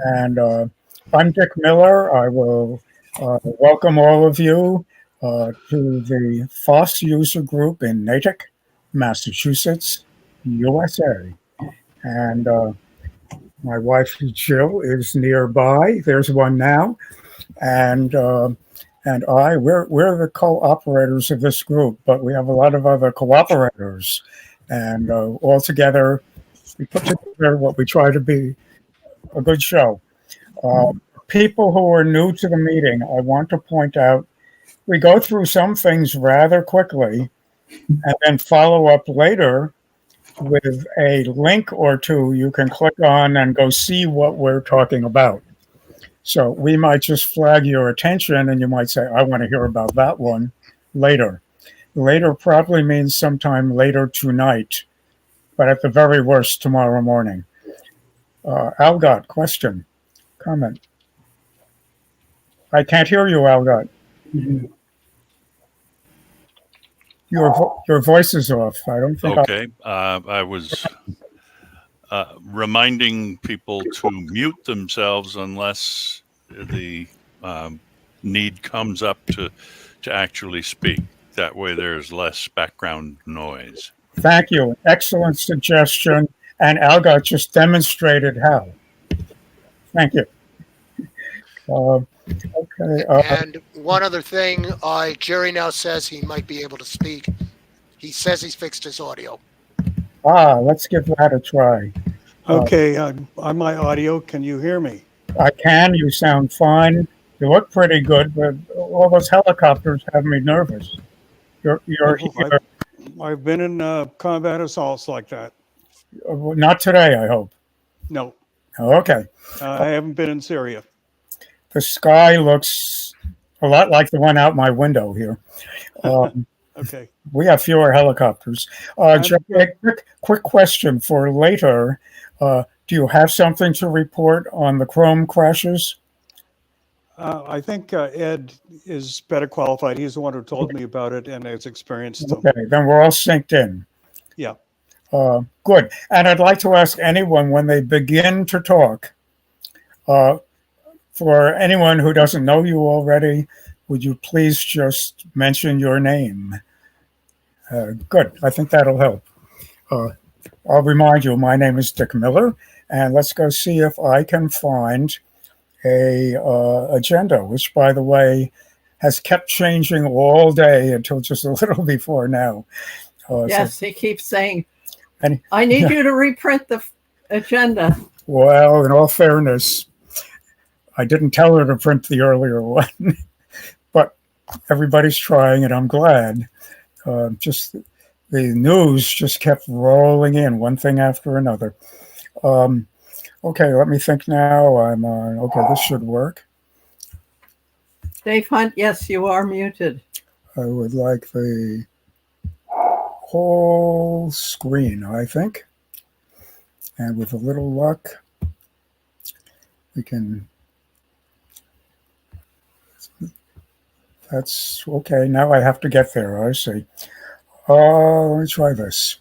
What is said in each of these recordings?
And I'm Dick Miller. I will welcome all of you to the FOSS user group in Natick, Massachusetts, USA. And my wife Jill is nearby. There's one now, and we're the co-operators of this group, but we have a lot of other cooperators, and all together we put together what we try to be a good show. Uh, People who are new to the meeting, I want to point out we go through some things rather quickly and then follow up later with a link or two you can click on and go see what we're talking about. So we might just flag your attention and you might say, I want to hear about that one later. Later probably means sometime later tonight, but at the very worst, tomorrow morning. Algot, question, comment. I can't hear you, Algot. Your voice is off. I don't think. Okay. I was reminding people to mute themselves unless the need comes up to actually speak. That way there's less background noise. Thank you. Excellent suggestion. And Algot just demonstrated how. Thank you. Okay. And one other thing, Jerry now says he might be able to speak. He says he's fixed his audio. Let's give that a try. Okay, on my audio, can you hear me? I can. You sound fine. You look pretty good, but all those helicopters have me nervous. You're here. I've been in combat assaults like that. Not today, I hope. No. Okay. I haven't been in Syria. The sky looks a lot like the one out my window here. Okay. We have fewer helicopters. Quick question for later. Do you have something to report on the Chrome crashes? I think Ed is better qualified. He's the one who told me about it and has experienced them. Okay, then we're all synced in. Yeah. Good. And I'd like to ask anyone when they begin to talk, for anyone who doesn't know you already, would you please just mention your name? Good. I think that'll help. I'll remind you, my name is Dick Miller, and let's go see if I can find a agenda, which, by the way, has kept changing all day until just a little before now. Yes, he keeps saying, I need you to reprint the agenda. Well, in all fairness, I didn't tell her to print the earlier one, but everybody's trying, and I'm glad. Just the news just kept rolling in, one thing after another. Okay, let me think now. I'm on. Okay, this should work. Dave Hunt, yes, you are muted. I would like the whole screen, I think. And with a little luck, we can. That's okay. Now I have to get there. I see. Let me try this.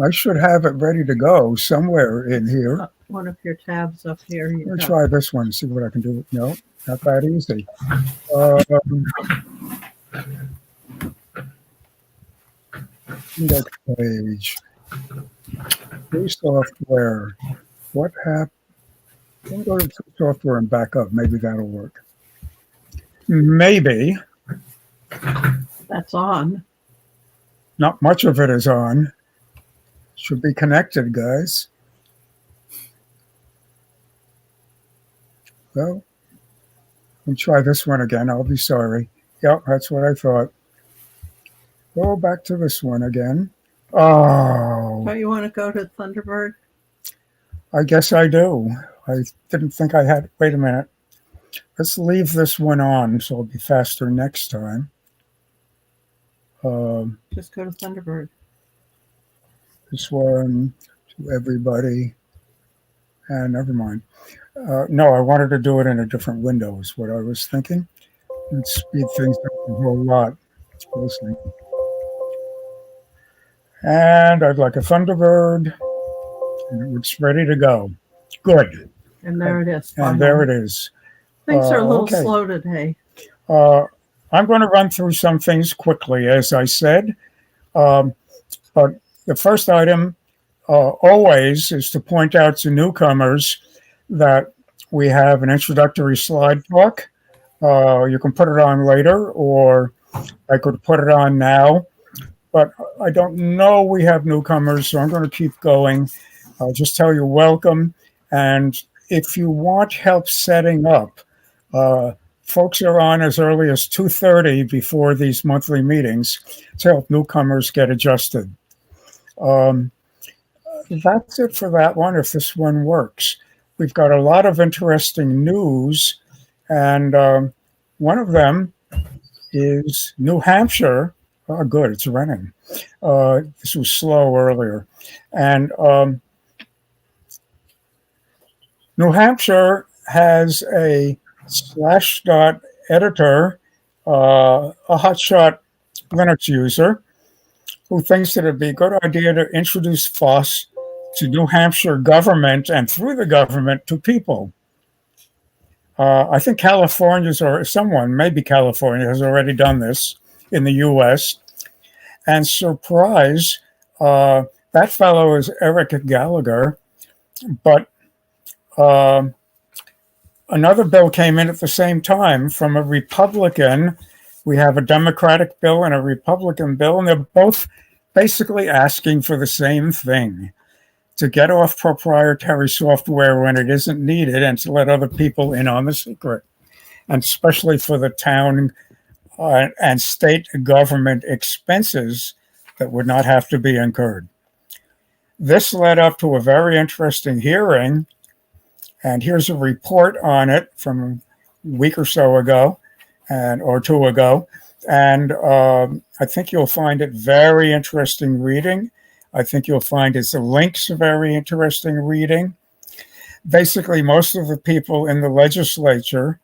I should have it ready to go somewhere in here. One of your tabs up here. Let me try this one, see what I can do. No, not that easy. Index page. Free software. What happened? Let me go to software and back up. Maybe that'll work. Maybe. That's on. Not much of it is on. Should be connected, guys. Well, let me try this one again. I'll be sorry. Yep, that's what I thought. Go back to this one again. Oh. Don't you want to go to Thunderbird? I guess I do. I didn't think I had. Wait a minute. Let's leave this one on so it'll be faster next time. Just go to Thunderbird. This one to everybody. And never mind. No, I wanted to do it in a different window is what I was thinking. Let's speed things up a whole lot. Listening. And I'd like a Thunderbird. It's ready to go. Good. And there it is. And there Finally. it is. Things are a little Okay. slow today. I'm going to run through some things quickly, as I said. But the first item always is to point out to newcomers that we have an introductory slide talk. You can put it on later, or I could put it on now. But I don't know we have newcomers, so I'm going to keep going. I'll just tell you welcome. And if you want help setting up, folks are on as early as 2:30 before these monthly meetings to help newcomers get adjusted. That's it for that one, if this one works. We've got a lot of interesting news, and one of them is New Hampshire. Oh, good, it's running. This was slow earlier. And New Hampshire has a Slashdot editor, a hotshot Linux user, who thinks that it'd be a good idea to introduce FOSS to New Hampshire government and through the government to people. I think California's, or someone, maybe California, has already done this in the US. And surprise, that fellow is Eric Gallagher. But another bill came in at the same time from a Republican. We have a Democratic bill and a Republican bill, and they're both basically asking for the same thing: to get off proprietary software when it isn't needed and to let other people in on the secret, and especially for the town and state government expenses that would not have to be incurred. This led up to a very interesting hearing, and here's a report on it from a week or so ago, or two ago. And I think you'll find it very interesting reading. I think you'll find its links very interesting reading. Basically, most of the people in the legislature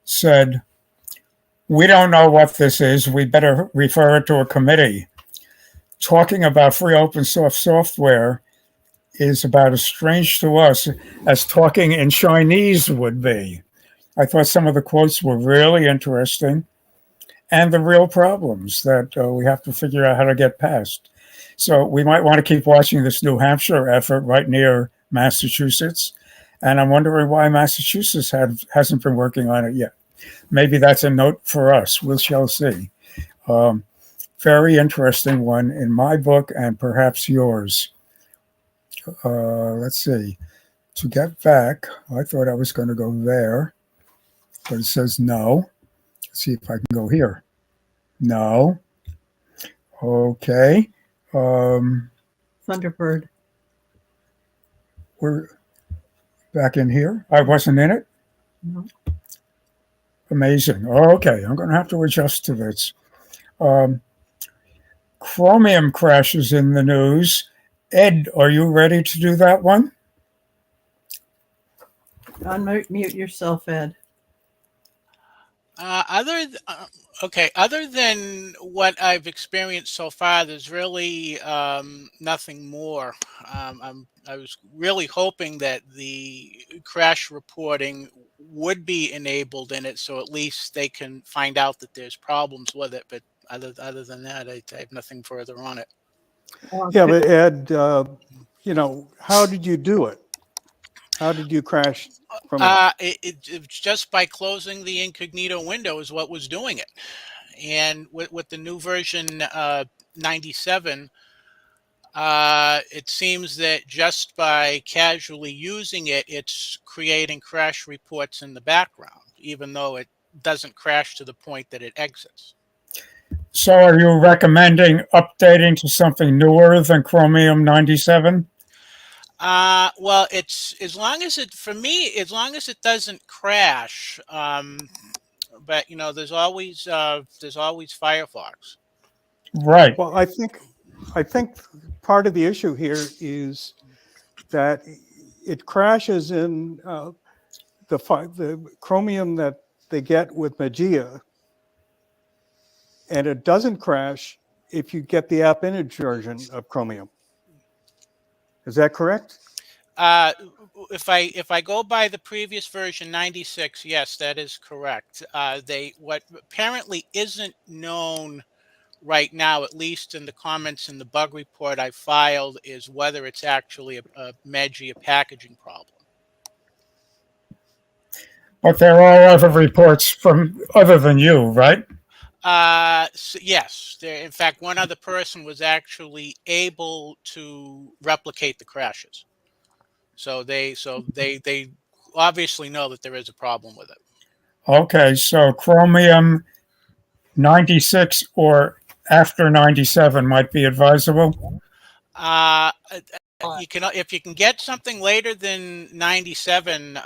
said, we don't know what this is. We better refer it to a committee. Talking about free open source software is about as strange to us as talking in Chinese would be. I thought some of the quotes were really interesting, and the real problems that we have to figure out how to get past. So we might want to keep watching this New Hampshire effort right near Massachusetts. And I'm wondering why Massachusetts hasn't been working on it yet. Maybe that's a note for us. We shall see. Very interesting one in my book and perhaps yours. Let's see. To get back, I thought I was going to go there, but it says no. Let's see if I can go here. No. Okay. Thunderbird. We're back in here. I wasn't in it. No. Amazing. Okay, I'm going to have to adjust to this. Chromium crashes in the news. Ed, are you ready to do that one? Unmute yourself, Ed. Other than what I've experienced so far, there's really nothing more. I was really hoping that the crash reporting would be enabled in it, so at least they can find out that there's problems with it. But other than that, I have nothing further on it. Yeah, but Ed, how did you do it? How did you crash from it? It just by closing the incognito window is what was doing it. And with the new version 97, it seems that just by casually using it, it's creating crash reports in the background, even though it doesn't crash to the point that it exits. So are you recommending updating to something newer than Chromium 97? Well, it's as long as it doesn't crash. But there's always Firefox. Right. Well, I think part of the issue here is that it crashes in the Chromium that they get with Mageia, and it doesn't crash if you get the app image version of Chromium. Is that correct? If I go by the previous version 96, yes, that is correct. What apparently isn't known right now, at least in the comments in the bug report I filed, is whether it's actually a MEGI, a packaging problem. But there are other reports from other than you, right? So yes, in fact, one other person was actually able to replicate the crashes. So they obviously know that there is a problem with it. Okay, so Chromium 96 or after 97 might be advisable. You can, if you can get something later than 97,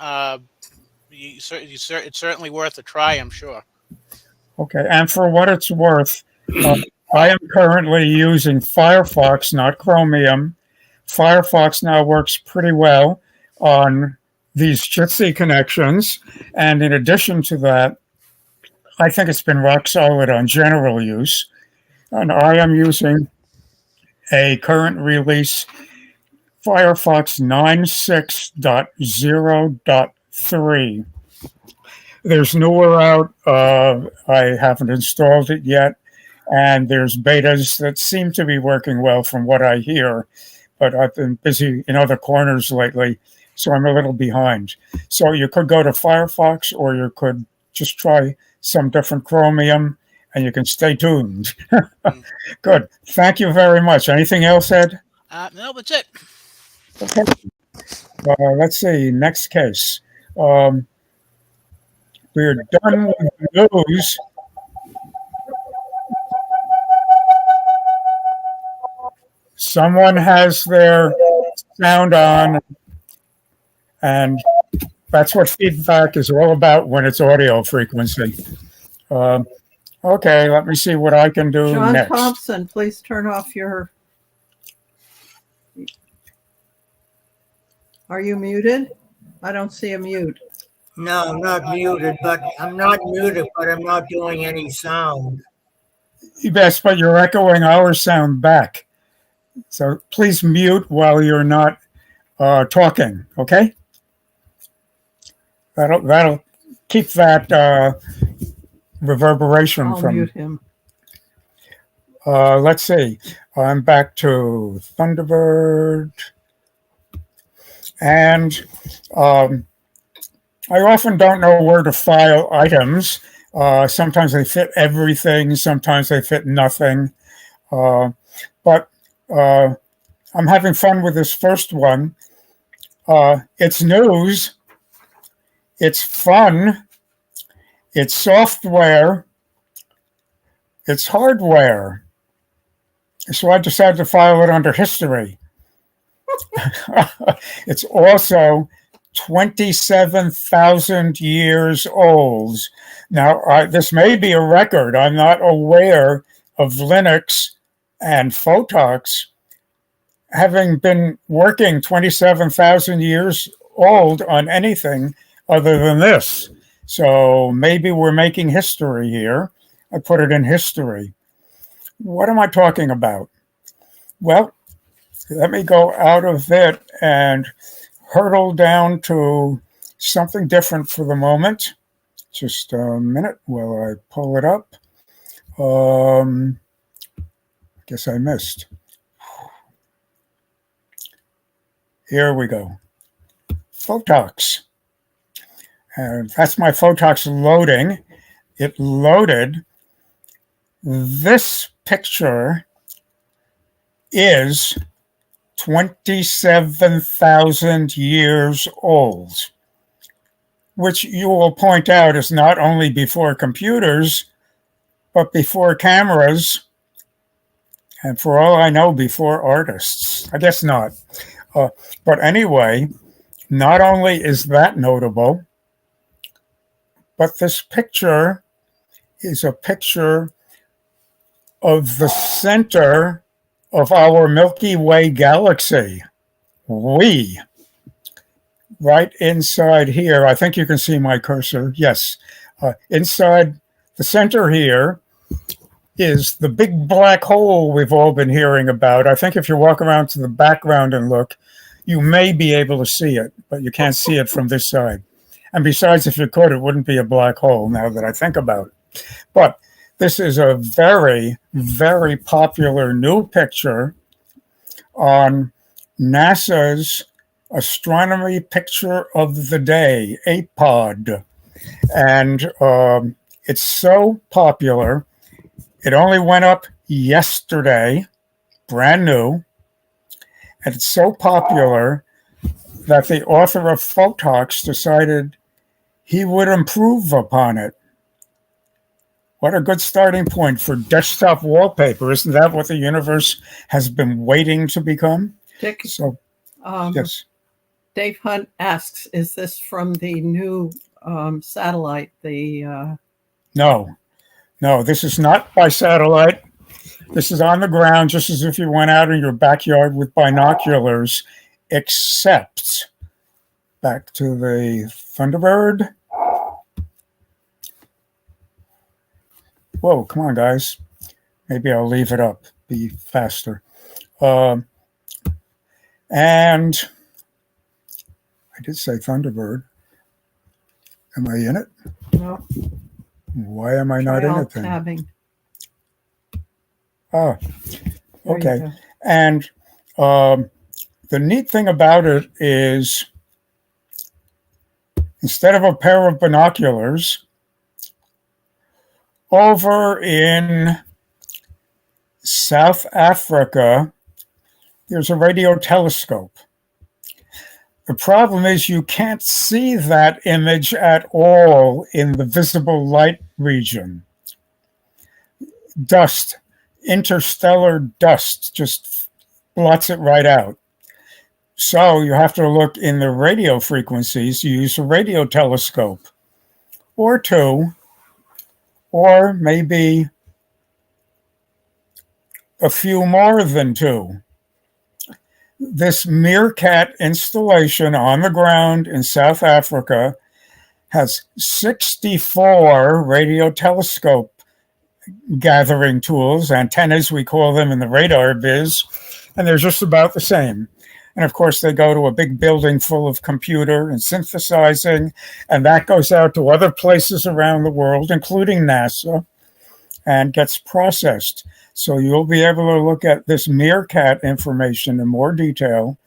it's certainly worth a try, I'm sure. Okay, and for what it's worth, I am currently using Firefox, not Chromium. Firefox now works pretty well on these Jitsi connections. And in addition to that, I think it's been rock solid on general use. And I am using a current release Firefox 96.0.3. There's newer out. I haven't installed it yet. And there's betas that seem to be working well from what I hear. But I've been busy in other corners lately, so I'm a little behind. So you could go to Firefox, or you could just try some different Chromium, and you can stay tuned. Good. Thank you very much. Anything else, Ed? No, that's it. Okay. Let's see. Next case. We're done with the news. Someone has their sound on, and that's what feedback is all about when it's audio frequency. Okay, let me see what I can do John next. Thompson, please turn off your... Are you muted? I don't see a mute. No, I'm not muted, but I'm not doing any sound. Yes, but you're echoing our sound back. So please mute while you're not talking, okay? That'll keep that reverberation I'll from... mute him. Let's see. I'm back to Thunderbird. And I often don't know where to file items. Sometimes they fit everything. Sometimes they fit nothing. But I'm having fun with this first one. It's news. It's fun. It's software. It's hardware. So I decided to file it under history. It's also 27,000 years old. Now, this may be a record. I'm not aware of Linux and Photox having been working 27,000 years old on anything other than this. So maybe we're making history here. I put it in history. What am I talking about? Well, let me go out of it and hurtle down to something different for the moment. Just a minute while I pull it up. Guess I missed. Here we go. Photox. And that's my Photox loading. It loaded. This picture is 27,000 years old, which you will point out is not only before computers, but before cameras, and for all I know, before artists. I guess not. But anyway, not only is that notable, but this picture is a picture of the center of our Milky Way galaxy. Right inside here, I think you can see my cursor. Yes, inside the center here is the big black hole we've all been hearing about. I think if you walk around to the background and look, you may be able to see it, but you can't see it from this side. And besides, if you could, it wouldn't be a black hole now that I think about it. But this is a very, very popular new picture on NASA's Astronomy Picture of the Day, APOD. And it's so popular, it only went up yesterday, brand new. And it's so popular that the author of Photox decided he would improve upon it. What a good starting point for desktop wallpaper. Isn't that what the universe has been waiting to become? Dick, So, yes. Dave Hunt asks, is this from the new satellite? No, this is not by satellite. This is on the ground, just as if you went out in your backyard with binoculars, except back to the Thunderbird. Whoa, come on, guys. Maybe I'll leave it up, be faster. And I did say Thunderbird. Am I in it? No. Why am I not in it then? Tabbing. Oh, There you okay. go. And the neat thing about it is instead of a pair of binoculars, over in South Africa, there's a radio telescope. The problem is you can't see that image at all in the visible light region. Dust, interstellar dust, just blots it right out. So you have to look in the radio frequencies, use a radio telescope or two, or maybe a few more than two. This Meerkat installation on the ground in South Africa has 64 radio telescope gathering tools, antennas, we call them in the radar biz, and they're just about the same. And of course, they go to a big building full of computer and synthesizing, and that goes out to other places around the world, including NASA, and gets processed. So you'll be able to look at this Meerkat information in more detail.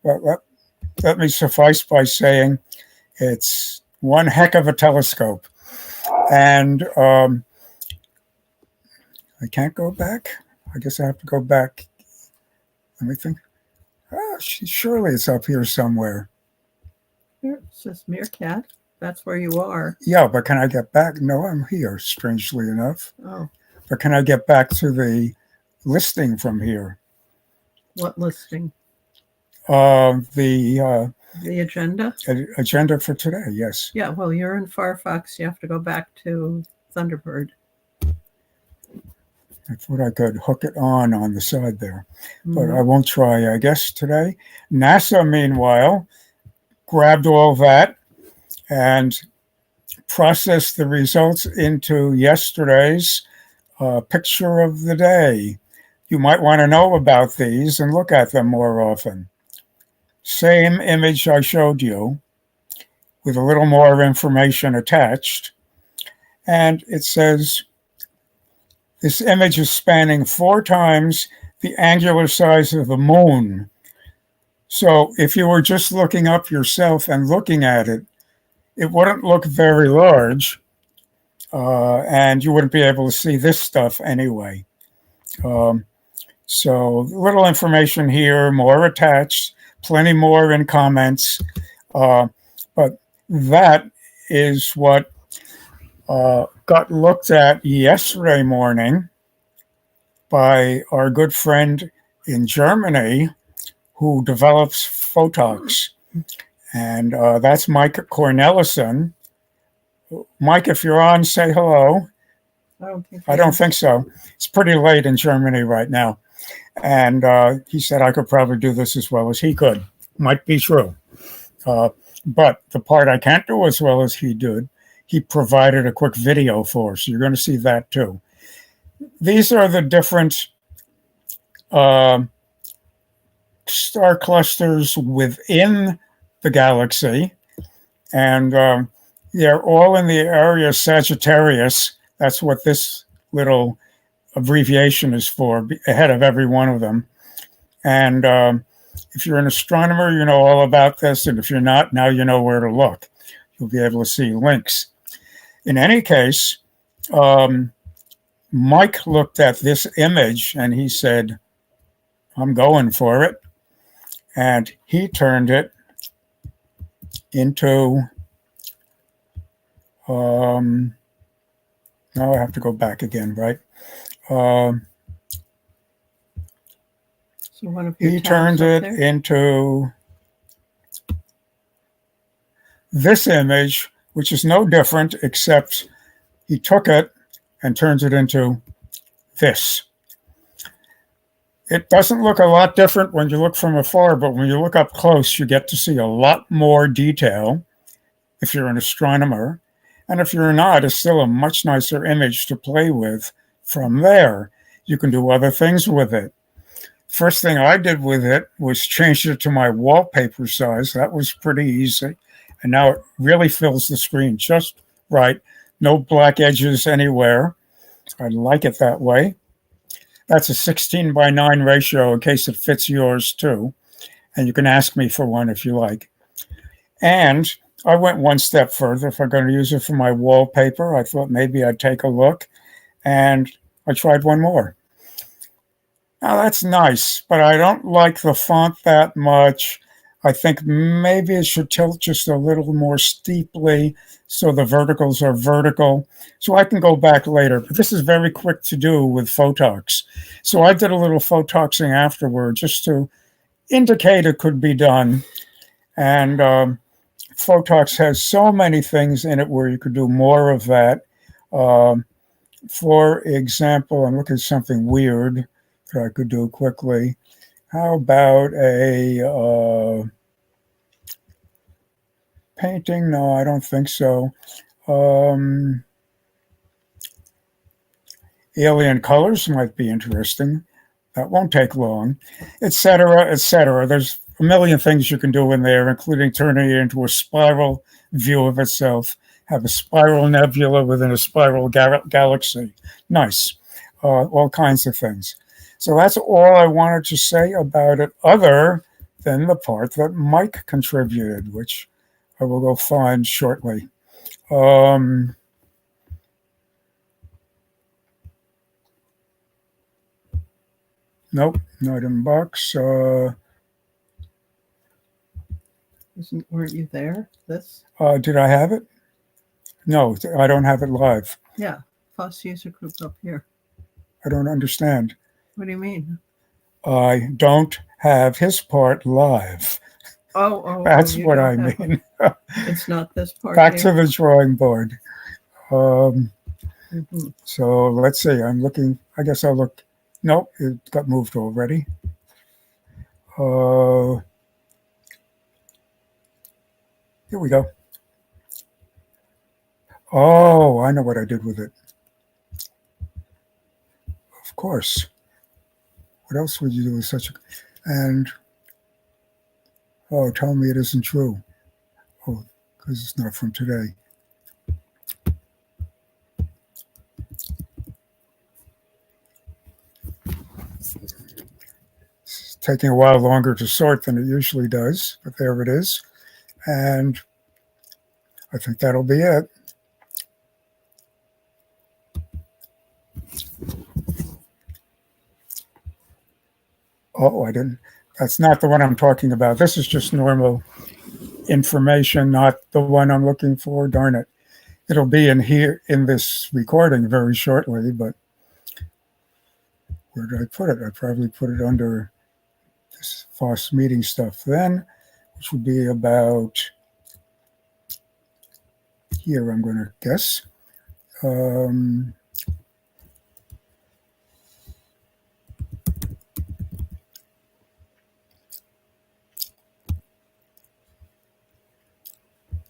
Let me suffice by saying it's one heck of a telescope. And I can't go back. I guess I have to go back. Let me think. Oh, surely it's up here somewhere. Here, it says Meerkat. That's where you are. Yeah, but can I get back? No, I'm here, strangely enough. Oh, But can I get back to the listing from here? what listing? The The agenda? agenda for today, yes. Yeah, well, you're in Firefox. You have to go back to Thunderbird. I thought I could hook it on the side there, but Mhm. I won't try, I guess, today. NASA, meanwhile, grabbed all that and processed the results into yesterday's picture of the day. You might want to know about these and look at them more often. Same image I showed you with a little more information attached. And it says, this image is spanning 4 times the angular size of the moon. So if you were just looking up yourself and looking at it, it wouldn't look very large, and you wouldn't be able to see this stuff anyway. So little information here, more attached, plenty more in comments. But that is what got looked at yesterday morning by our good friend in Germany who develops Photox. And that's Mike Cornelison. Mike, if you're on, say hello. I don't think so. It's pretty late in Germany right now. And he said I could probably do this as well as he could. Might be true. But the part I can't do as well as he did, he provided a quick video for, so you're going to see that too. these are the different uh, star clusters within the galaxy, and they're all in the area Sagittarius. That's what this little abbreviation is for, ahead of every one of them. And if you're an astronomer, you know all about this. And if you're not, now you know where to look. You'll be able to see links. In any case, Mike looked at this image and he said, I'm going for it. And he turned it into, now I have to go back again, right? So one of your He tabs turned up it there? into this image, which is no different, except he took it and turns it into this. It doesn't look a lot different when you look from afar, but when you look up close, you get to see a lot more detail if you're an astronomer. And if you're not, it's still a much nicer image to play with from there. You can do other things with it. First thing I did with it was change it to my wallpaper size. That was pretty easy. And now it really fills the screen just right. No black edges anywhere. I like it that way. That's a 16:9 ratio in case it fits yours too. And you can ask me for one if you like. And I went one step further. If I'm going to use it for my wallpaper, I thought maybe I'd take a look. And I tried one more. Now that's nice, but I don't like the font that much. I think maybe it should tilt just a little more steeply so the verticals are vertical. So I can go back later, but this is very quick to do with Photox. So I did a little Photoxing afterward just to indicate it could be done. And Photox has so many things in it where you could do more of that. For example, I'm looking at something weird that I could do quickly. How about a painting? No, I don't think so. Alien colors might be interesting. That won't take long, etc., etc. There's a million things you can do in there, including turning it into a spiral view of itself, have a spiral nebula within a spiral galaxy. Nice. All kinds of things. So that's all I wanted to say about it, other than the part that Mike contributed, which I will go find shortly. Nope, not in box. Weren't you there? This? Did I have it? No, I don't have it live. Yeah. FOSS user group up here. I don't understand. What do you mean? I don't have his part live. That's you what don't I have mean. It's not this part Back here? to the drawing board. Mhm. So let's see. I'm looking. I guess I'll look. Nope, it got moved already. Here we go. Oh, I know what I did with it. Of course. What else would you do with such a... And, oh, tell me it isn't true. Oh, because it's not from today. It's taking a while longer to sort than it usually does, but there it is. And I think that'll be it. Oh, I didn't. That's not the one I'm talking about. This is just normal information, not the one I'm looking for. Darn it. It'll be in here in this recording very shortly, but where did I put it? I probably put it under this FOSS meeting stuff then, which would be about here, I'm going to guess.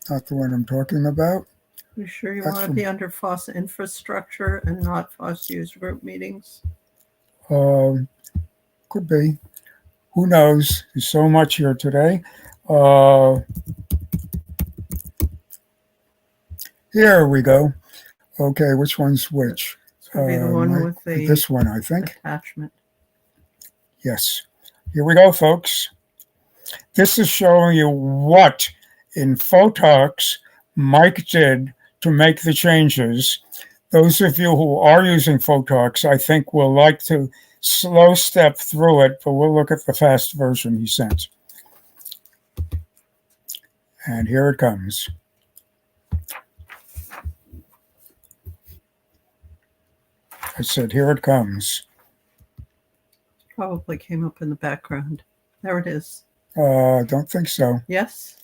Not the one I'm talking about. You sure you That's want to from- be under FOSS infrastructure and not FOSS user group meetings? Could be. Who knows? There's so much here today. Here we go. Okay, which one's which? This would be the one with the This one, I think. attachment. Yes. Here we go, folks. This is showing you what in Photox Mike did to make the changes. Those of you who are using Photox, I think, will like to slow step through it, but we'll look at the fast version he sent. And here it comes. I said, here it comes. Probably came up in the background. There it is. Don't think so. Yes.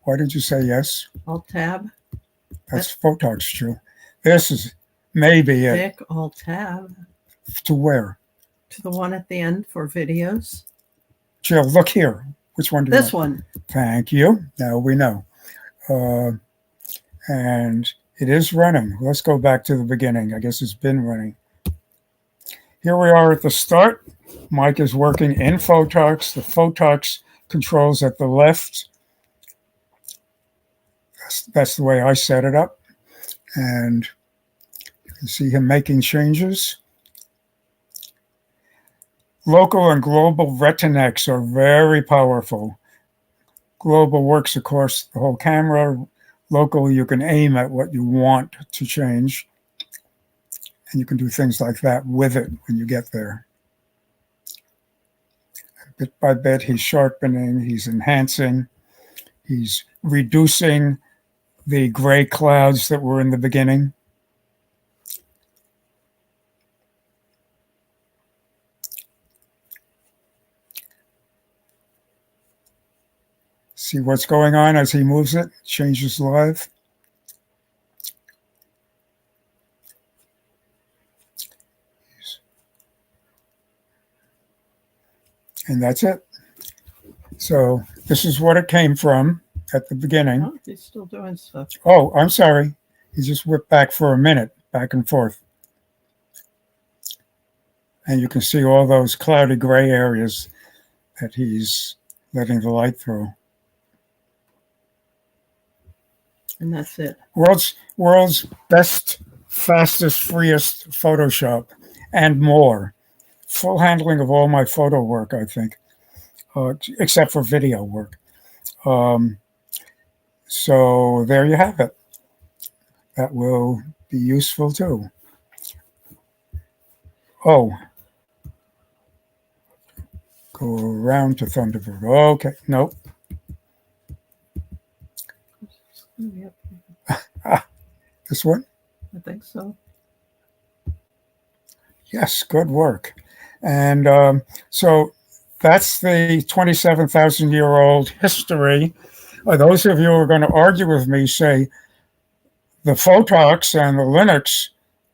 Why did you say yes? Alt tab. That's Photox, true. This is maybe it. Nick, Alt tab. To where? To the one at the end for videos. Jill, look here. Which one do you This want? one. Thank you. Now we know. And it is running. Let's go back to the beginning. I guess it's been running. Here we are at the start. Mike is working in Photox. The Photox controls at the left. That's the way I set it up. And you can see him making changes. Local and global Retinex are very powerful. Global works, of course, the whole camera. Local, you can aim at what you want to change. And you can do things like that with it when you get there. Bit by bit, he's sharpening, he's enhancing, he's reducing the gray clouds that were in the beginning. See what's going on as he moves it, changes live. And that's it. So this is what it came from at the beginning. Oh, he's still doing stuff. Oh, I'm sorry. He just whipped back for a minute, back and forth. And you can see all those cloudy gray areas that he's letting the light through. And that's it. World's best, fastest, freest Photoshop and more. Full handling of all my photo work, I think, except for video work. So there you have it. That will be useful too. Oh, go around to Thunderbird. Okay, nope. Yep, This one? I think so. Yes, good work. And so that's the 27,000-year-old history. Those of you who are going to argue with me say the Photox and the Linux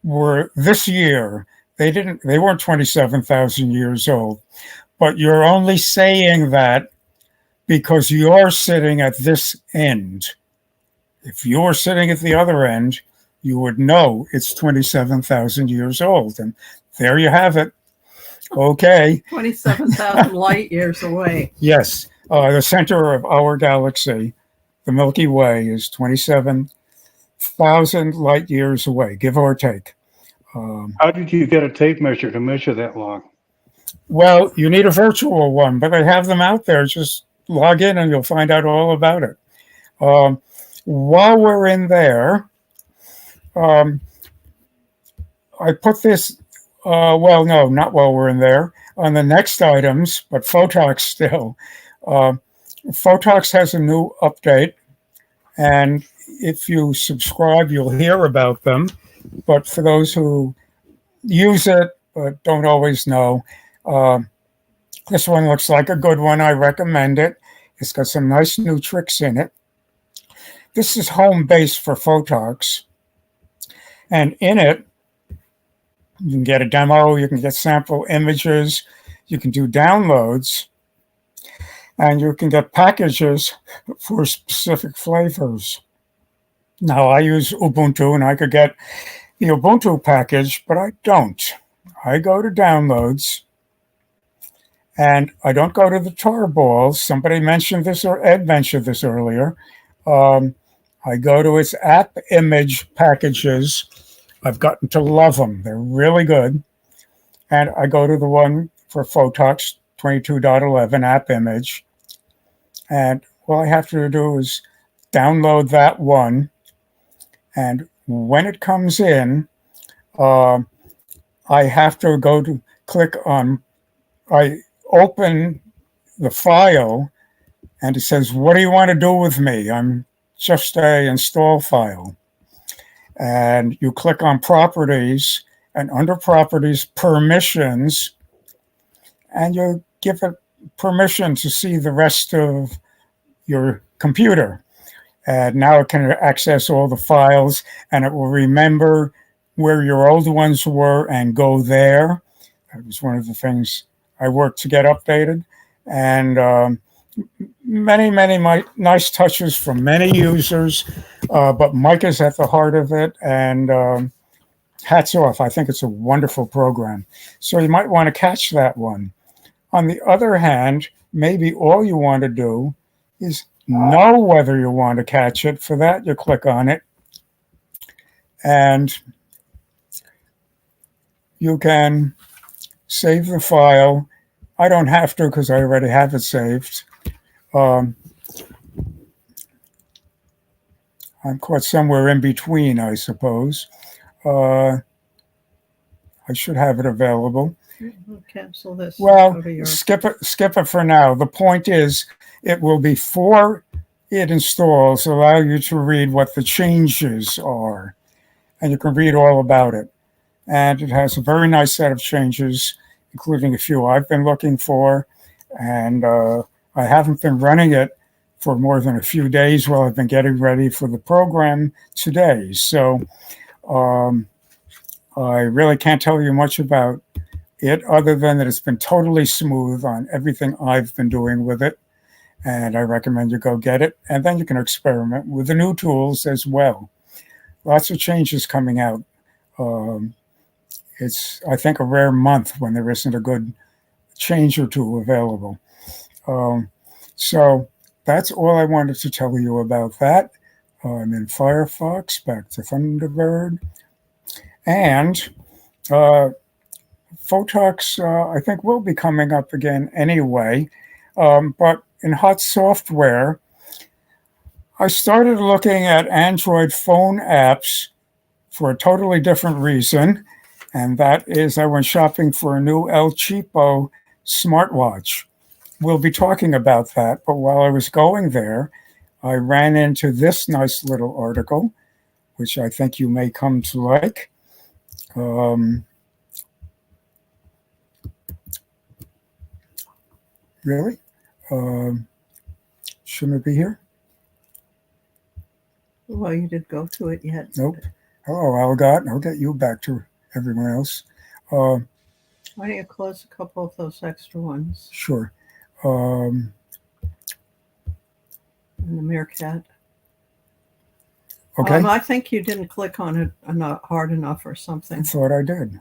were this year. They weren't 27,000 years old. But you're only saying that because you're sitting at this end. If you were sitting at the other end, you would know it's 27,000 years old. And there you have it. Okay. 27,000 light years away. Yes. The center of our galaxy, the Milky Way, is 27,000 light years away, give or take. How did you get a tape measure to measure that long? Well, you need a virtual one, but they have them out there. Just log in and you'll find out all about it. While we're in there, I put this, well, no, not while we're in there, on the next items, but Photox still. Photox has a new update, and if you subscribe, you'll hear about them. But for those who use it but don't always know, this one looks like a good one. I recommend it. It's got some nice new tricks in it. This is home base for Photox. And in it, you can get a demo, you can get sample images, you can do downloads, and you can get packages for specific flavors. Now I use Ubuntu and I could get the Ubuntu package, but I don't. I go to downloads and I don't go to the tarballs. Somebody mentioned this, or Ed mentioned this earlier. Um, I go to its app image packages. I've gotten to love them. They're really good. And I go to the one for Photox 22.11 app image. And all I have to do is download that one. And when it comes in, uh, I have to go to click on, I open the file and it says, what do you want to do with me? I'm just a install file. And you click on properties, and under properties, permissions, and you give it permission to see the rest of your computer. And now it can access all the files, and it will remember where your old ones were and go there. That was one of the things I worked to get updated. And many nice touches from many users, but Mike is at the heart of it, and hats off. I think it's a wonderful program. So you might want to catch that one. On the other hand, maybe all you want to do is know whether you want to catch it. For that, you click on it, and you can save the file. I don't have to because I already have it saved. I'm caught somewhere in between, I suppose. I should have it available. We'll cancel this. Well, skip it for now. The point is, it will, before it installs, allow you to read what the changes are, and you can read all about it. And it has a very nice set of changes, including a few I've been looking for. And I haven't been running it for more than a few days while I've been getting ready for the program today. So I really can't tell you much about it other than that it's been totally smooth on everything I've been doing with it. And I recommend you go get it. And then you can experiment with the new tools as well. Lots of changes coming out. It's, I think, a rare month when there isn't a good change or two available. So that's all I wanted to tell you about that. I'm in Firefox, back to Thunderbird. And Photox, I think, will be coming up again anyway. But in hot software, I started looking at Android phone apps for a totally different reason. And that is, I went shopping for a new El Cheapo smartwatch. We'll be talking about that. But while I was going there, I ran into this nice little article, which I think you may come to like. Really? Shouldn't it be here? Well, you didn't go to it yet. Nope. Oh, I'll get you back to everyone else. Why don't you close a couple of those extra ones? Sure. And the Meerkat. Okay. I think you didn't click on it not hard enough or something. I thought I did.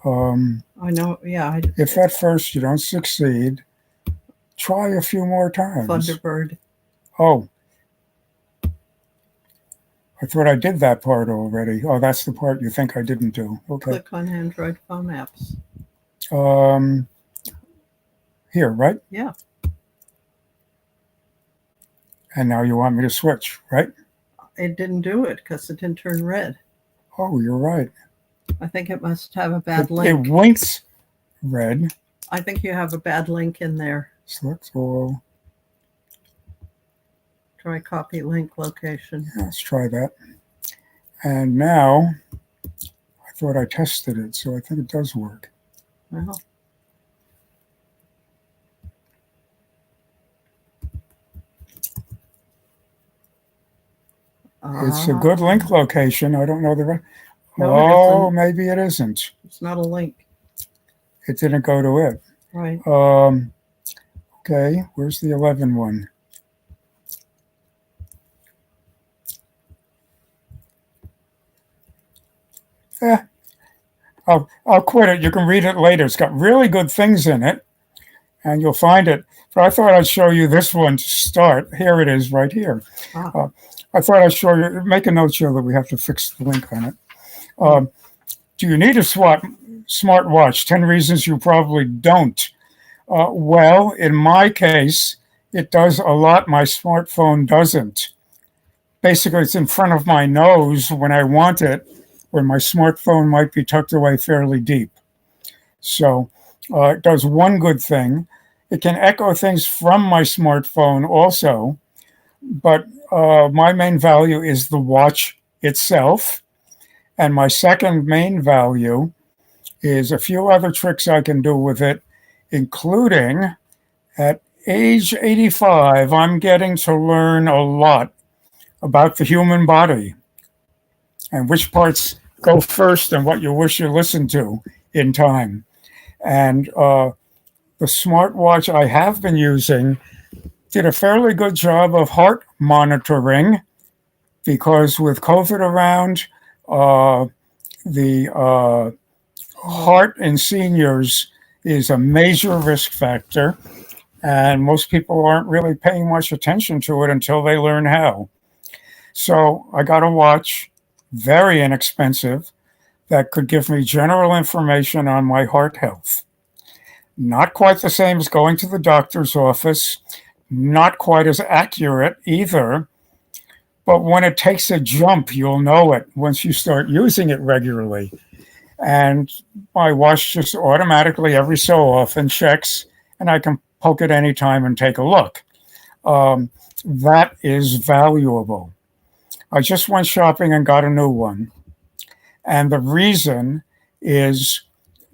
I know, yeah. If at first you don't succeed, try a few more times. Thunderbird. Oh. I thought I did that part already. Oh, that's the part you think I didn't do. Okay. Click on Android phone apps. Here, right? Yeah. And now you want me to switch, right? It didn't do it because it didn't turn red. Oh, you're right. I think it must have a bad link. It winks red. I think you have a bad link in there. Select all. Try copy link location. Yeah, let's try that. And now, I thought I tested it, so I think it does work. Well, it's a good link location. I don't know the rest. No, maybe it isn't. it's not a link. It didn't go to it. Right. Okay, where's the 11 one? eh, I'll quit it. You can read it later. It's got really good things in it, and you'll find it. But I thought I'd show you this one to start. Here it is right here. Ah. I thought I'd show you, make a note, Jill, that we have to fix the link on it. Do you need a smartwatch? 10 reasons you probably don't. Well, in my case, it does a lot my smartphone doesn't. Basically, it's in front of my nose when I want it, when my smartphone might be tucked away fairly deep. So it does one good thing. It can echo things from my smartphone also, but my main value is the watch itself. And my second main value is a few other tricks I can do with it, including at age 85, I'm getting to learn a lot about the human body and which parts go first and what you wish you listened to in time. And the smartwatch I have been using did a fairly good job of heart monitoring, because with COVID around, the heart in seniors is a major risk factor, and most people aren't really paying much attention to it until they learn how. So I got a watch, very inexpensive, that could give me general information on my heart health. Not quite the same as going to the doctor's office, not quite as accurate either, but when it takes a jump, you'll know it once you start using it regularly. And my watch just automatically every so often checks, and I can poke it anytime and take a look. That is valuable. I just went shopping and got a new one. And the reason is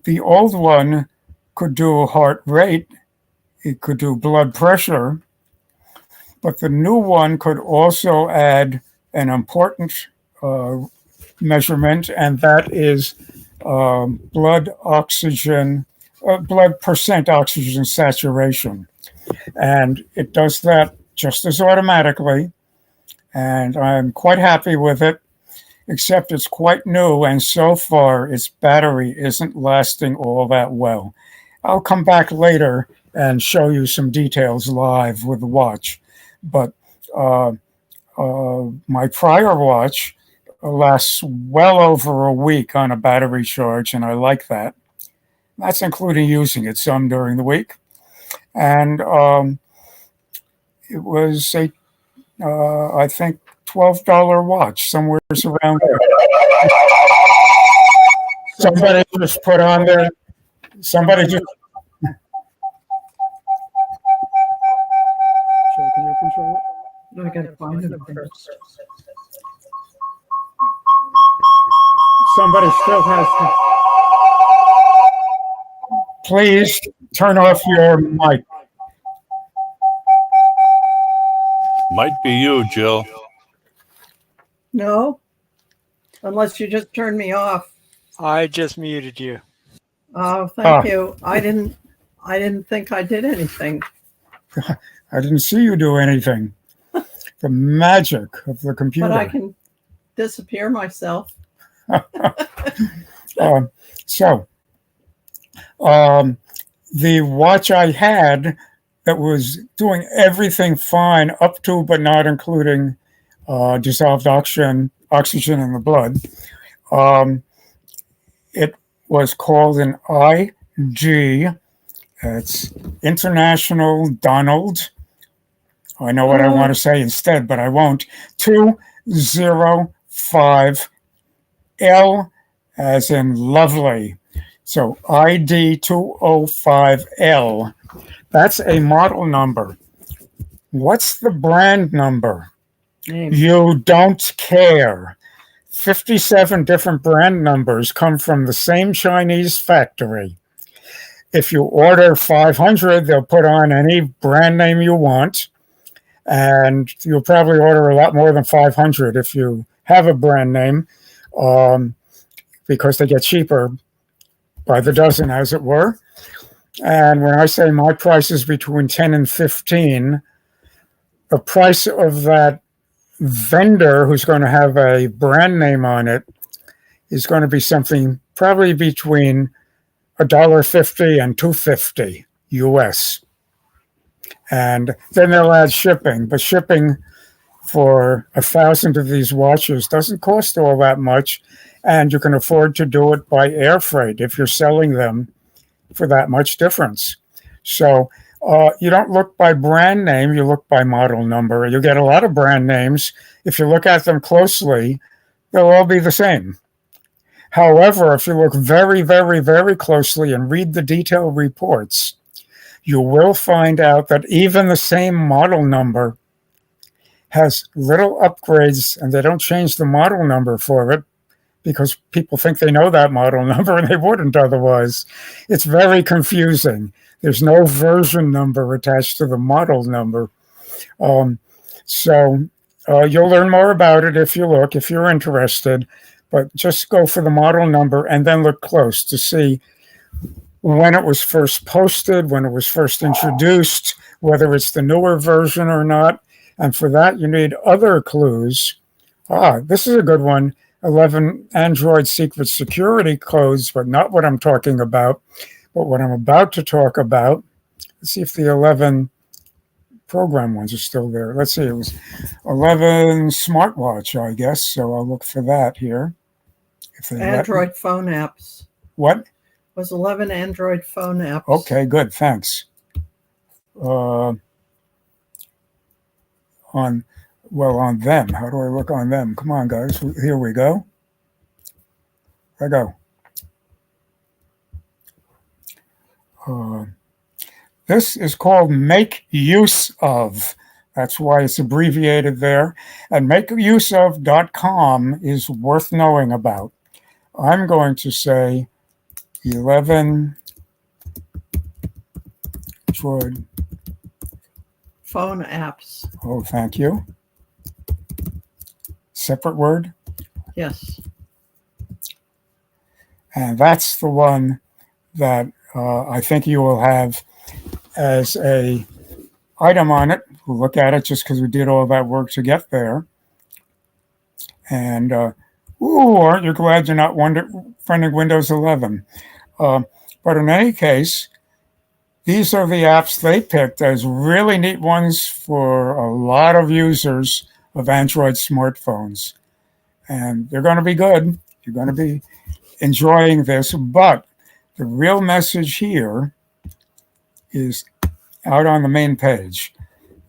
the old one could do heart rate, it could do blood pressure, but the new one could also add an important measurement, and that is blood percent oxygen saturation. And it does that just as automatically, and I'm quite happy with it, except it's quite new, and so far its battery isn't lasting all that well. I'll come back later and show you some details live with the watch. But my prior watch lasts well over a week on a battery charge, and I like that. That's including using it some during the week. And it was I think, $12 watch, somewhere around there. Somebody just put on there. Somebody just. Can you control it? I gotta find it first. Somebody still has to. Please turn off your mic. Might be you, Jill. No, unless you just turned me off. I just muted you. Oh, thank you. I didn't think I did anything. I didn't see you do anything. The magic of the computer. But I can disappear myself. The watch I had that was doing everything fine up to but not including dissolved oxygen in the blood. It was called an IG. It's International Donald. I know what I want to say instead, but I won't. 205L as in lovely. So ID 205L. That's a model number. What's the brand number? Name. You don't care. 57 different brand numbers come from the same Chinese factory. If you order 500, they'll put on any brand name you want. And you'll probably order a lot more than 500 if you have a brand name, because they get cheaper by the dozen, as it were. And when I say my price is between 10 and 15, the price of that vendor who's going to have a brand name on it is going to be something probably between $1.50 and $2.50 US. And then they'll add shipping, but shipping for 1,000 of these watches doesn't cost all that much, and you can afford to do it by air freight if you're selling them for that much difference. So you don't look by brand name, you look by model number. You get a lot of brand names. If you look at them closely, they'll all be the same. However, if you look very, very, very closely and read the detailed reports, you will find out that even the same model number has little upgrades, and they don't change the model number for it because people think they know that model number and they wouldn't otherwise. It's very confusing. There's no version number attached to the model number. So you'll learn more about it if you look, if you're interested, but just go for the model number and then look close to see when it was first posted, when it was first introduced, whether it's the newer version or not. And for that, you need other clues. This is a good one. 11 Android secret security codes, but not what I'm talking about. But what I'm about to talk about, let's see if the 11 program ones are still there. Let's see, it was 11 smartwatch, I guess. So I'll look for that here. Android phone apps. What? Was 11 Android phone apps. Okay, good, thanks. On them. How do I look on them? Come on, guys. Here we go. There I go. This is called Make Use Of. That's why it's abbreviated there. And makeuseof.com is worth knowing about. I'm going to say 11 Android phone apps. Oh, thank you. Separate word? Yes. And that's the one that I think you will have as a item on it. We'll look at it just because we did all that work to get there. And, aren't you glad you're not running Windows 11? But in any case, these are the apps they picked as really neat ones for a lot of users of Android smartphones. And they're going to be good. You're going to be enjoying this. But the real message here is out on the main page.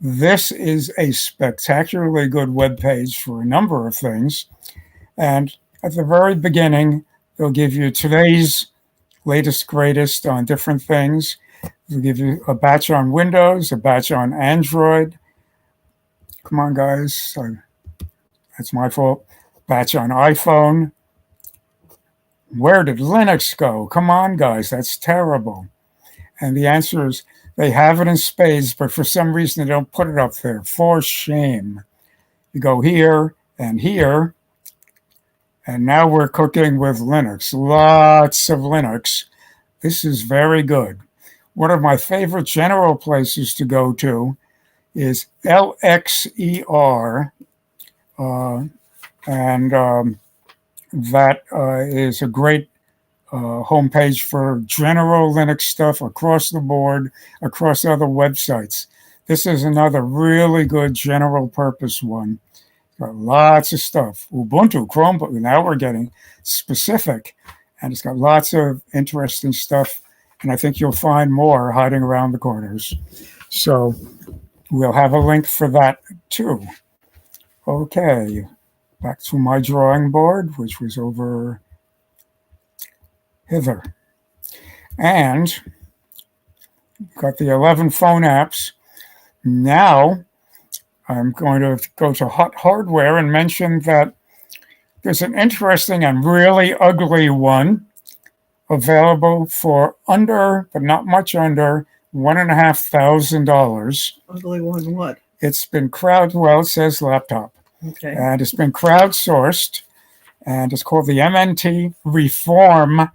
This is a spectacularly good web page for a number of things. And at the very beginning, they'll give you today's latest, greatest on different things. They'll give you a batch on Windows, a batch on Android. Come on, guys. That's my fault. Batch on iPhone. Where did Linux go? Come on, guys. That's terrible. And the answer is they have it in spades, but for some reason they don't put it up there. For shame. You go here and here. And now we're cooking with Linux. Lots of Linux. This is very good. One of my favorite general places to go to is LXER. That is a great homepage for general Linux stuff across the board, across other websites. This is another really good general purpose one. Got lots of stuff. Ubuntu, Chrome, but now we're getting specific. And it's got lots of interesting stuff. And I think you'll find more hiding around the corners. So we'll have a link for that too. Okay, back to my drawing board, which was over hither. And got the 11 phone apps. Now I'm going to go to Hot Hardware and mention that there's an interesting and really ugly one available for under, but not much under, $1,500. Ugly one what? It's been it says laptop. Okay. And it's been crowdsourced, and it's called the MNT Reform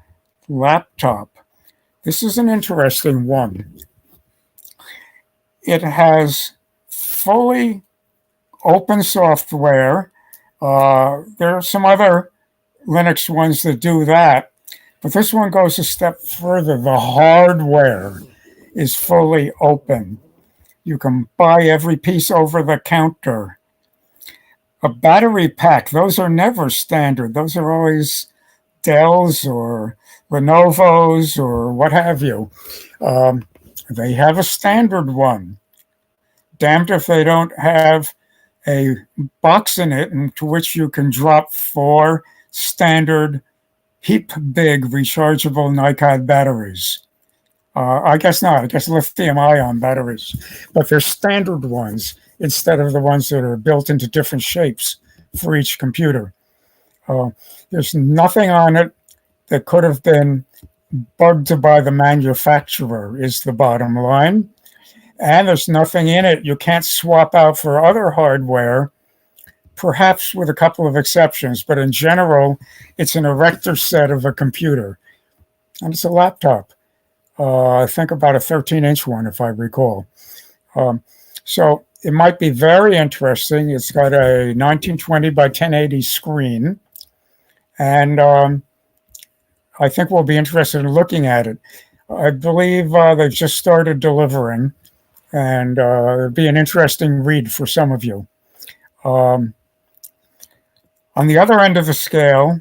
Laptop. This is an interesting one. It has fully open software. There are some other Linux ones that do that, but this one goes a step further. The hardware is fully open. You can buy every piece over the counter. A battery pack, those are never standard. Those are always Dells or Lenovo's or what have you. They have a standard one. Damned if they don't have a box in it into which you can drop 4 standard heap big rechargeable NiCad batteries. I guess not. I guess lithium ion batteries, but they're standard ones instead of the ones that are built into different shapes for each computer. There's nothing on it that could have been bugged by the manufacturer, is the bottom line. And there's nothing in it you can't swap out for other hardware, perhaps with a couple of exceptions, but in general, it's an erector set of a computer. And it's a laptop. I think about a 13-inch one, if I recall. So it might be very interesting. It's got a 1920 by 1080 screen. And I think we'll be interested in looking at it. I believe they've just started delivering, and it'll be an interesting read for some of you. On the other end of the scale,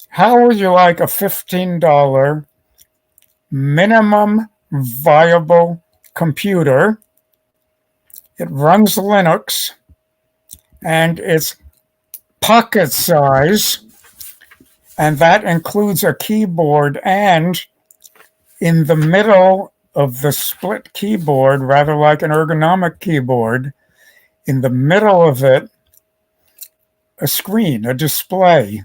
how would you like a $15 minimum viable computer? It runs Linux, and it's pocket size, and that includes a keyboard, and in the middle of the split keyboard, rather like an ergonomic keyboard, in the middle of it, a screen, a display.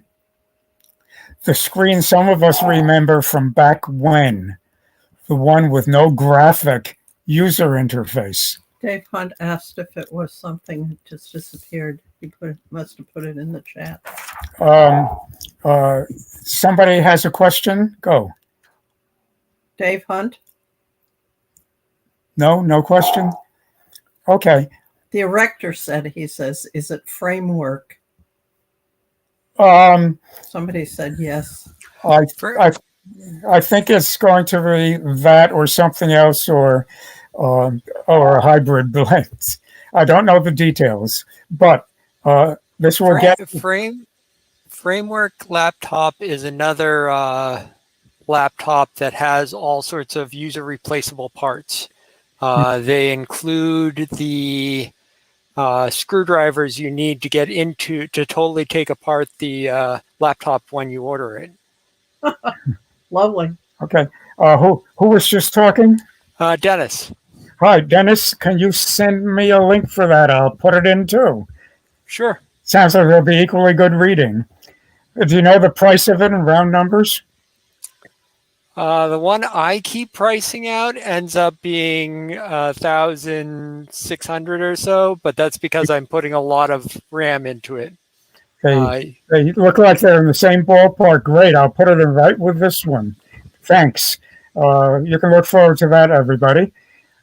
The screen some of us remember from back when, the one with no graphic user interface. Dave Hunt asked if it was something that just disappeared. He must have put it in the chat. Somebody has a question? Go. Dave Hunt? No question? Okay. The erector said, he says, is it framework? Somebody said yes. I think it's going to be that or something else, or a hybrid blend. I don't know the details, but this will get Framework laptop is another laptop that has all sorts of user replaceable parts. They include the screwdrivers you need to get into to totally take apart the laptop when you order it. Lovely. Okay. Who was just talking? Dennis. Hi, Dennis. Can you send me a link for that? I'll put it in too. Sure. Sounds like it'll be equally good reading. Do you know the price of it in round numbers? The one I keep pricing out ends up being 1,600 or so, but that's because I'm putting a lot of RAM into it. They look like they're in the same ballpark. Great. I'll put it in right with this one. Thanks. You can look forward to that, everybody.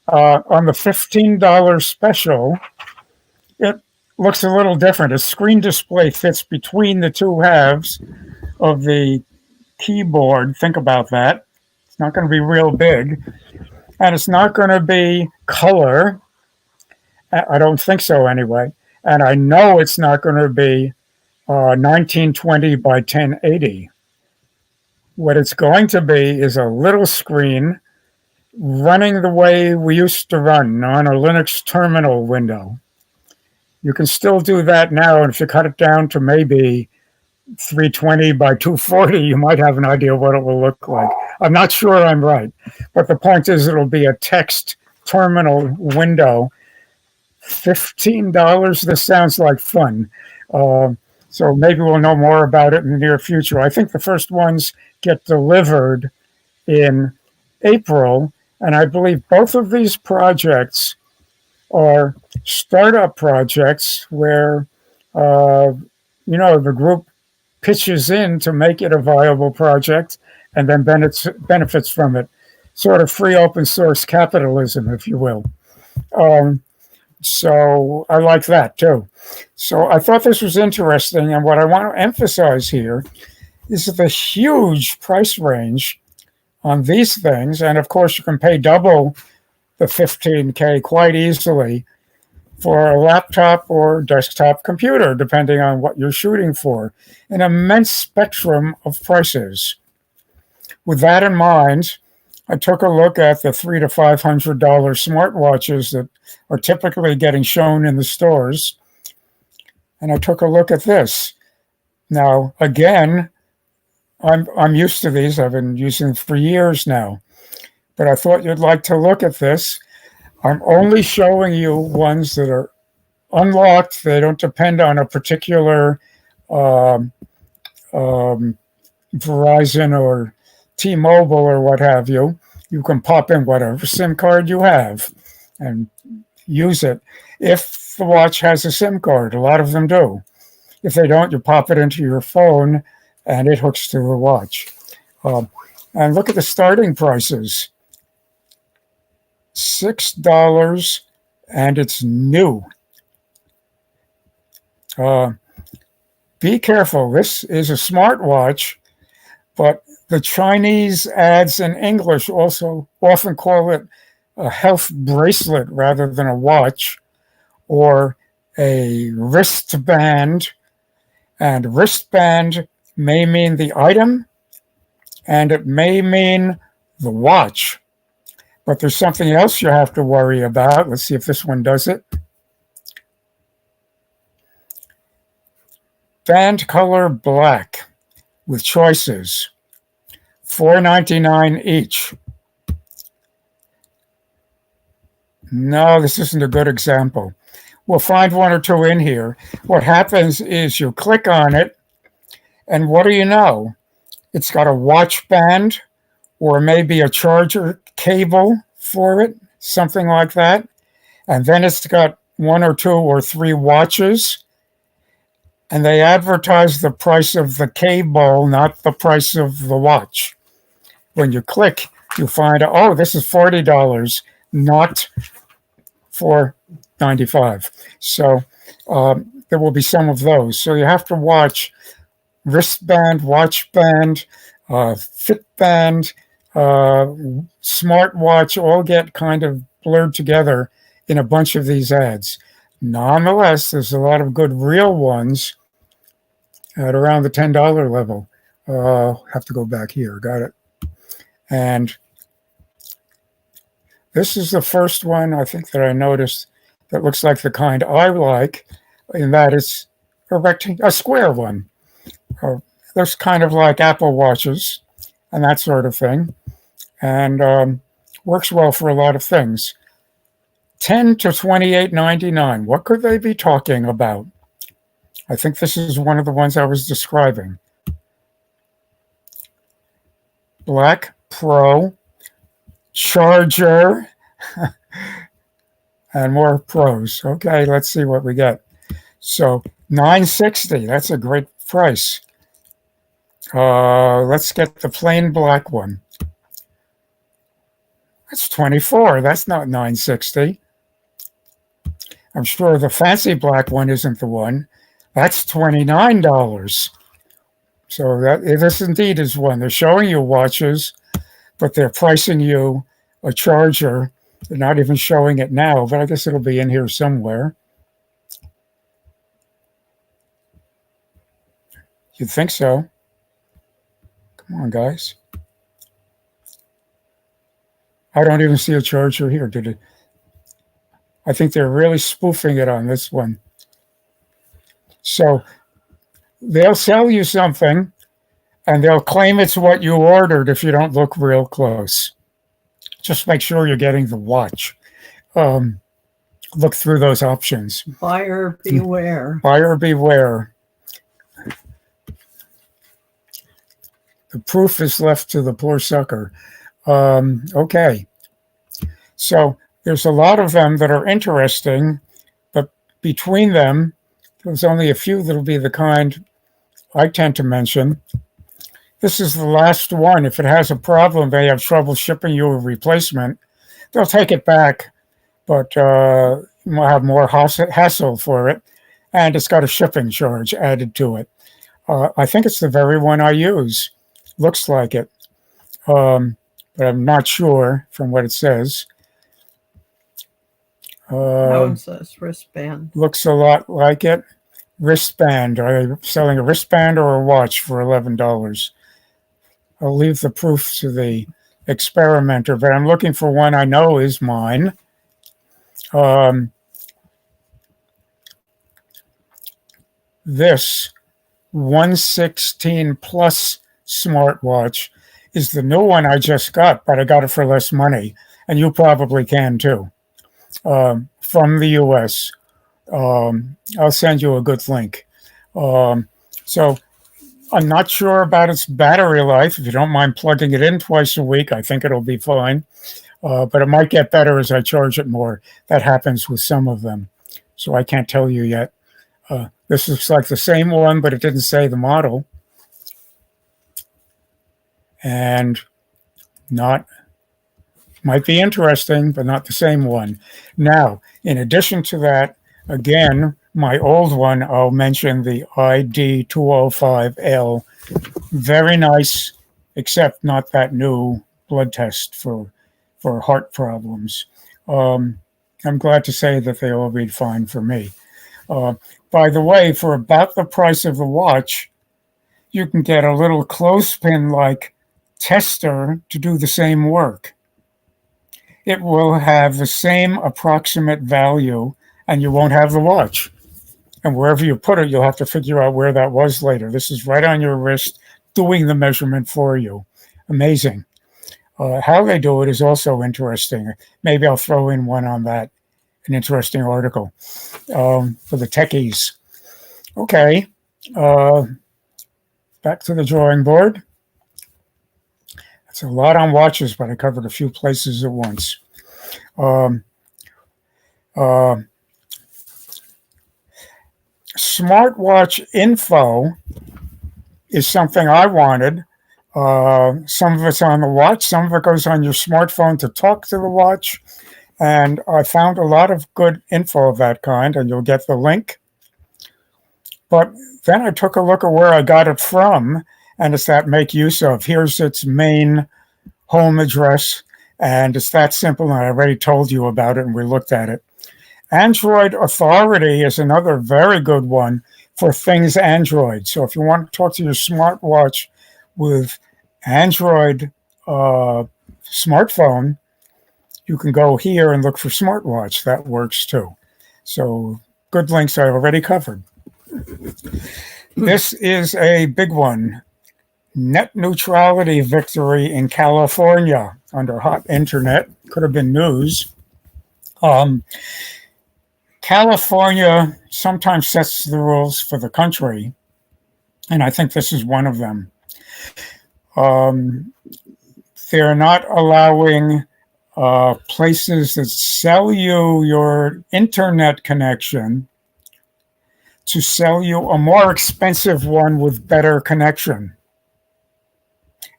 On the $15 special, it looks a little different. A screen display fits between the two halves of the keyboard. Think about that. It's not going to be real big, and it's not going to be color. I don't think so anyway. And I know it's not going to be 1920 by 1080. What it's going to be is a little screen running the way we used to run on a Linux terminal window. You can still do that now, and if you cut it down to maybe 320 by 240, you might have an idea what it will look like. I'm not sure I'm right, but the point is it'll be a text terminal window. $15, this sounds like fun. So maybe we'll know more about it in the near future. I think the first ones get delivered in April, and I believe both of these projects are startup projects where, the group pitches in to make it a viable project and then benefits from it. Sort of free open source capitalism, if you will. So I like that too. So I thought this was interesting. And what I want to emphasize here is the huge price range on these things. And of course, you can pay double the 15K quite easily for a laptop or desktop computer, depending on what you're shooting for. An immense spectrum of prices. With that in mind, I took a look at the $300 to $500 smartwatches that are typically getting shown in the stores, and I took a look at this. Now, again, I'm used to these. I've been using them for years now, but I thought you'd like to look at this. I'm only showing you ones that are unlocked. They don't depend on a particular um, Verizon or T-Mobile or what have you. You can pop in whatever SIM card you have and use it. If the watch has a SIM card, a lot of them do. If they don't, you pop it into your phone and it hooks to the watch. And look at the starting prices. $6 and it's new. Be careful. This is a smartwatch, but the Chinese ads in English also often call it a health bracelet rather than a watch, or a wristband. And wristband may mean the item, and it may mean the watch. But there's something else you have to worry about. Let's see if this one does it. Band color black with choices. $4.99 each. No, this isn't a good example. We'll find one or two in here. What happens is you click on it, and what do you know? It's got a watch band or maybe a charger cable for it, something like that. And then it's got one or two or three watches. And they advertise the price of the cable, not the price of the watch. When you click, you find, oh, this is $40, not $4.95. So there will be some of those. So you have to watch wristband, watch band, Fitband, smartwatch, all get kind of blurred together in a bunch of these ads. Nonetheless, there's a lot of good real ones at around the $10 level. Have to go back here. Got it. And this is the first one I think that I noticed that looks like the kind I like, in that it's a square one. Looks kind of like Apple Watches and that sort of thing, and works well for a lot of things. $10 to $28.99. What could they be talking about? I think this is one of the ones I was describing. Black Pro, charger, and more pros. Okay, let's see what we get. So $9.60. That's a great price. Let's get the plain black one. That's $24. That's not $9.60. I'm sure the fancy black one isn't the one. That's $29. So this indeed is one. They're showing you watches, but they're pricing you a charger. They're not even showing it now, but I guess it'll be in here somewhere. You'd think so. Come on, guys. I don't even see a charger here, did it? I think they're really spoofing it on this one. So they'll sell you something, and they'll claim it's what you ordered if you don't look real close. Just make sure you're getting the watch. Look through those options. Buyer beware. Buyer beware. The proof is left to the poor sucker. Okay. So there's a lot of them that are interesting, but between them, there's only a few that'll be the kind I tend to mention. This is the last one. If it has a problem, they have trouble shipping you a replacement. They'll take it back, but will have more hassle for it, and it's got a shipping charge added to it. I think it's the very one I use. Looks like it, but I'm not sure from what it says. How it says wristband. Looks a lot like it. Wristband. Are they selling a wristband or a watch for $11? I'll leave the proof to the experimenter, but I'm looking for one I know is mine. This 116 Plus smartwatch is the new one I just got, but I got it for less money, and you probably can too, from the US. I'll send you a good link. So I'm not sure about its battery life. If you don't mind plugging it in twice a week, I think it'll be fine. But it might get better as I charge it more. That happens with some of them. So I can't tell you yet. This looks like the same one, but it didn't say the model. And might be interesting, but not the same one. Now, in addition to that, again, my old one, I'll mention the ID205L. Very nice, except not that new blood test for heart problems. I'm glad to say that they all read fine for me. By the way, for about the price of the watch, you can get a little clothespin-like tester to do the same work. It will have the same approximate value, and you won't have the watch. And wherever you put it, you'll have to figure out where that was later. This is right on your wrist, doing the measurement for you. Amazing. How they do it is also interesting. Maybe I'll throw in one on that, an interesting article for the techies. Okay, back to the drawing board. That's a lot on watches, but I covered a few places at once. Smartwatch info is something I wanted. Some of it's on the watch, some of it goes on your smartphone to talk to the watch. And I found a lot of good info of that kind, and you'll get the link. But then I took a look at where I got it from, and it's that make use of. Here's its main home address, and it's that simple, and I already told you about it, and we looked at it. Android Authority is another very good one for things Android. So if you want to talk to your smartwatch with Android smartphone, you can go here and look for smartwatch. That works too. So good links I already covered. This is a big one. Net neutrality victory in California under hot internet. Could have been news. California sometimes sets the rules for the country, and I think this is one of them. They're not allowing places that sell you your internet connection to sell you a more expensive one with better connection.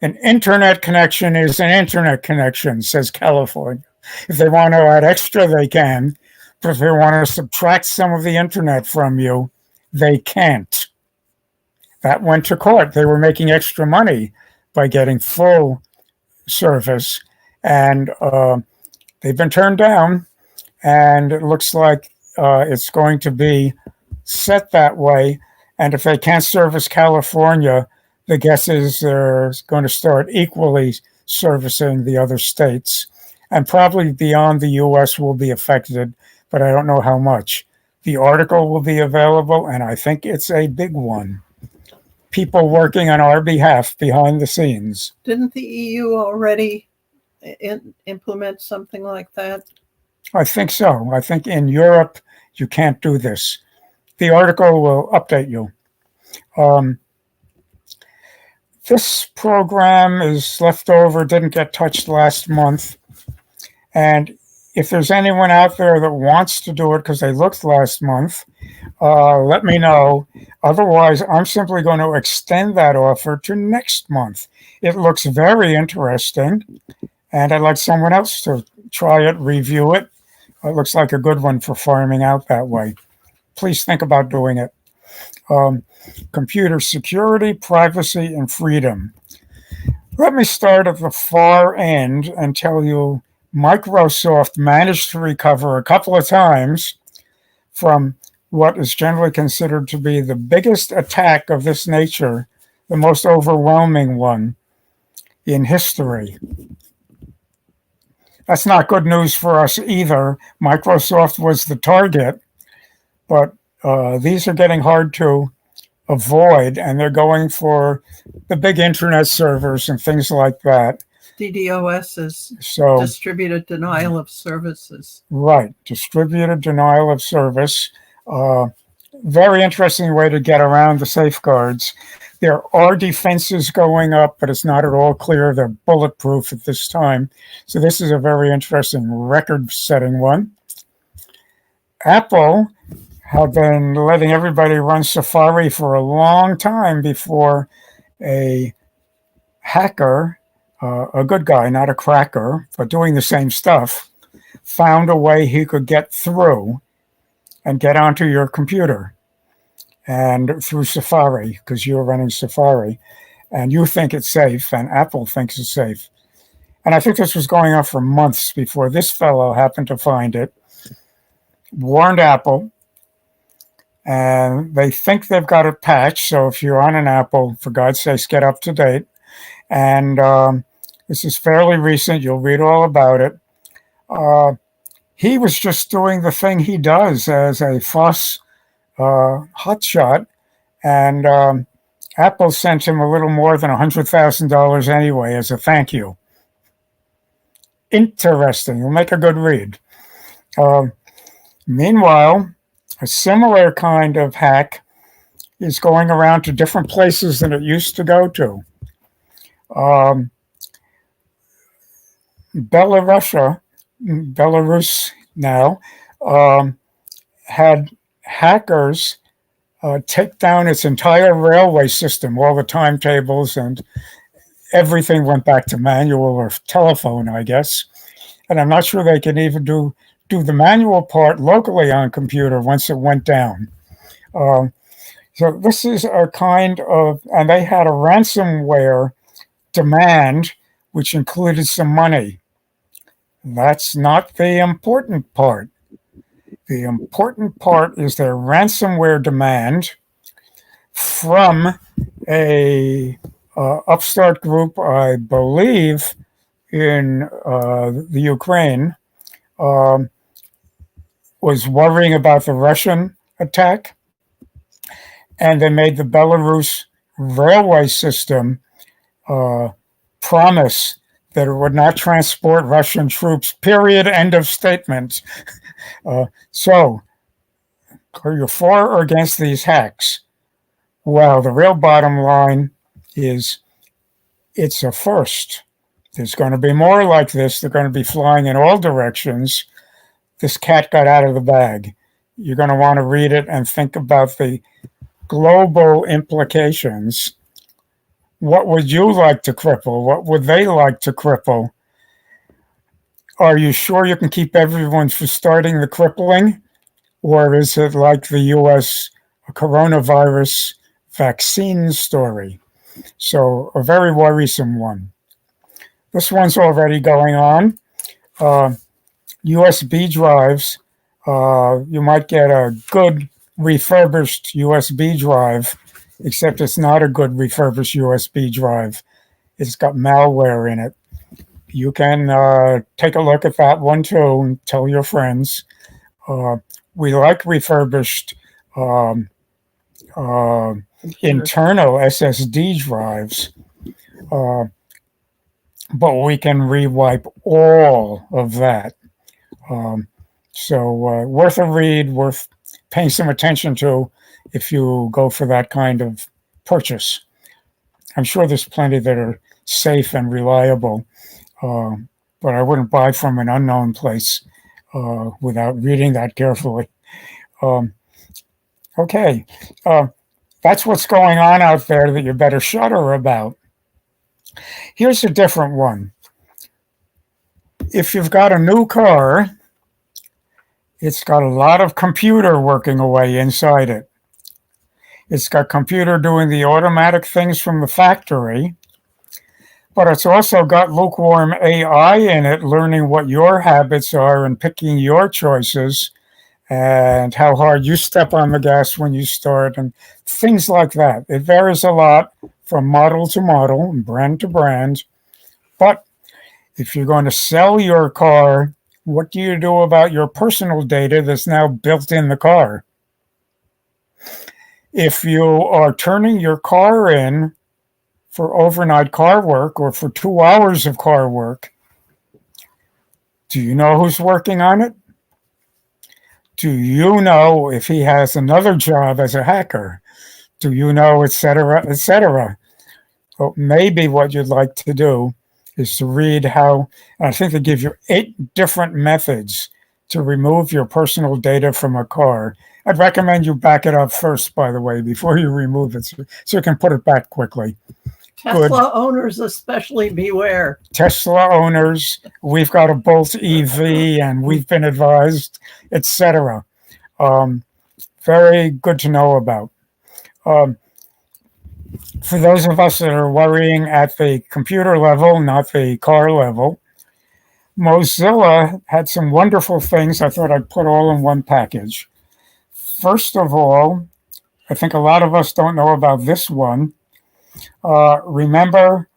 An internet connection is an internet connection, says California. If they want to add extra, they can. But if they want to subtract some of the internet from you, they can't. That went to court. They were making extra money by getting full service, and they've been turned down, and it looks like it's going to be set that way. And if they can't service California, the guess is they're going to start equally servicing the other states, and probably beyond the U.S. will be affected, but I don't know how much. The article will be available, and I think it's a big one. People working on our behalf behind the scenes. Didn't the EU already implement something like that? I think so. I think in Europe, you can't do this. The article will update you. This program is left over, didn't get touched last month. And if there's anyone out there that wants to do it because they looked last month, let me know. Otherwise, I'm simply going to extend that offer to next month. It looks very interesting, and I'd like someone else to try it, review it. It looks like a good one for farming out that way. Please think about doing it. Computer security, privacy, and freedom. Let me start at the far end and tell you Microsoft managed to recover a couple of times from what is generally considered to be the biggest attack of this nature, the most overwhelming one in history. That's not good news for us either. Microsoft was the target, but these are getting hard to avoid, and they're going for the big internet servers and things like that. DDoS is So distributed denial of services. right, distributed denial of service. Very interesting way to get around the safeguards. There are defenses going up, but it's not at all clear they're bulletproof at this time. So this is a very interesting record-setting one. Apple have been letting everybody run Safari for a long time before a hacker, a good guy, not a cracker, but doing the same stuff, found a way he could get through and get onto your computer and through Safari, because you're running Safari and you think it's safe and Apple thinks it's safe. And I think this was going on for months before this fellow happened to find it, warned Apple, and they think they've got it patched. So if you're on an Apple, for God's sakes, get up to date. And this is fairly recent. You'll read all about it. He was just doing the thing he does as a FOSS hotshot, and Apple sent him a little more than $100,000 anyway as a thank you. Interesting. You'll make a good read. Meanwhile, a similar kind of hack is going around to different places than it used to go to. Belarus now, had hackers take down its entire railway system, all the timetables and everything went back to manual or telephone, I guess. And I'm not sure they can even do the manual part locally on computer once it went down. So this is a kind of, and they had a ransomware demand, which included some money. That's not the important part. The important part is their ransomware demand from a upstart group, I believe, in the Ukraine, was worrying about the Russian attack, and they made the Belarus railway system promise that it would not transport Russian troops, period, end of statement. So, are you for or against these hacks? Well, the real bottom line is it's a first. There's going to be more like this. They're going to be flying in all directions. This cat got out of the bag. You're going to want to read it and think about the global implications. What would you like to cripple? What would they like to cripple? Are you sure you can keep everyone from starting the crippling? Or is it like the US coronavirus vaccine story? So a very worrisome one. This one's already going on. USB drives, you might get a good refurbished USB drive, except it's not a good refurbished USB drive. It's got malware in it. You can take a look at that one too and tell your friends. We like refurbished internal SSD drives, but we can rewipe all of that. So worth a read, worth paying some attention to if you go for that kind of purchase. I'm sure there's plenty that are safe and reliable, but I wouldn't buy from an unknown place without reading that carefully. Okay, that's what's going on out there that you better shudder about. Here's a different one. If you've got a new car It's got a lot of computer working away inside it. It's got computer doing the automatic things from the factory, but it's also got lukewarm AI in it, learning what your habits are and picking your choices and how hard you step on the gas when you start and things like that. It varies a lot from model to model and brand to brand. But if you're going to sell your car, what do you do about your personal data that's now built in the car? If you are turning your car in for overnight car work or for 2 hours of car work, do you know who's working on it? Do you know if he has another job as a hacker? Do you know, et cetera, et cetera? Well, maybe what you'd like to do is to read how, I think they give you 8 different methods to remove your personal data from a car. I'd recommend you back it up first, by the way, before you remove it, so you can put it back quickly. Tesla owners especially beware. Tesla owners, we've got a Bolt EV and we've been advised, etc. Very good to know about. For those of us that are worrying at the computer level, not the car level, Mozilla had some wonderful things I thought I'd put all in one package. First of all, I think a lot of us don't know about this one. Remember,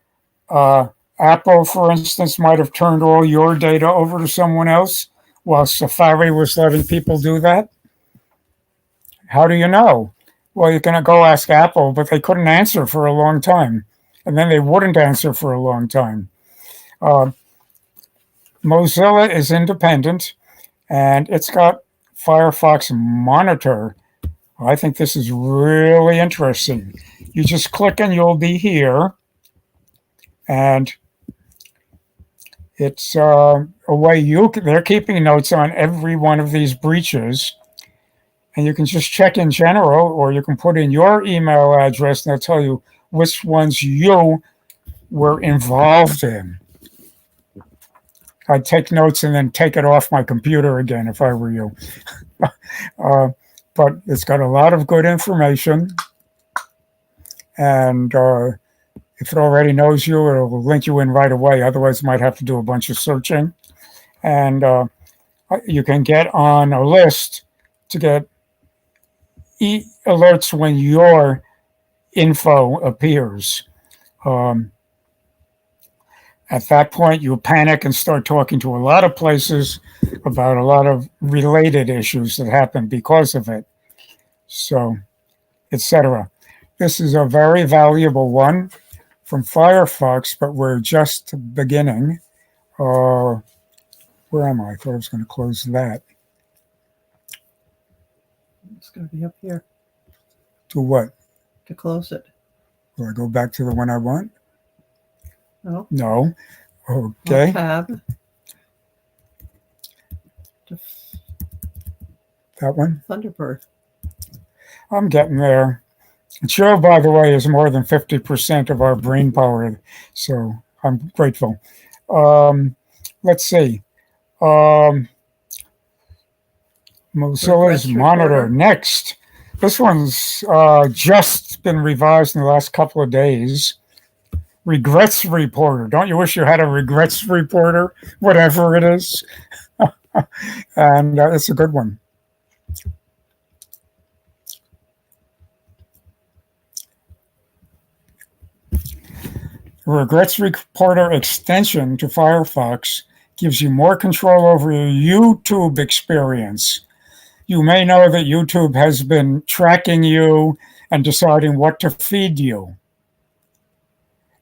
Apple, for instance, might have turned all your data over to someone else while Safari was letting people do that. How do you know? Well, you can go ask Apple, but they couldn't answer for a long time. And then they wouldn't answer for a long time. Mozilla is independent, and it's got Firefox Monitor. I think this is really interesting. You just click and you'll be here. And it's a way they're keeping notes on every one of these breaches. And you can just check in general, or you can put in your email address and they'll tell you which ones you were involved in. I'd take notes and then take it off my computer again if I were you. But it's got a lot of good information. And if it already knows you, it'll link you in right away. Otherwise, you might have to do a bunch of searching. And you can get on a list to get alerts when your info appears. At that point, you panic and start talking to a lot of places about a lot of related issues that happen because of it. So, etc. This is a very valuable one from Firefox, but we're just beginning. Where am I? I thought I was going to close that. It's going to be up here To what? to close it. Will I go back to the one I want? No. No. Okay. Tab. That one? Thunderbird. I'm getting there. And Joe, by the way, is more than 50% of our brain power, so I'm grateful. Let's see. Mozilla's Monitor next. This one's just been revised in the last couple of days. Regrets Reporter. Don't you wish you had a Regrets Reporter, whatever it is? And it's a good one. Regrets Reporter extension to Firefox gives you more control over your YouTube experience. You may know that YouTube has been tracking you and deciding what to feed you.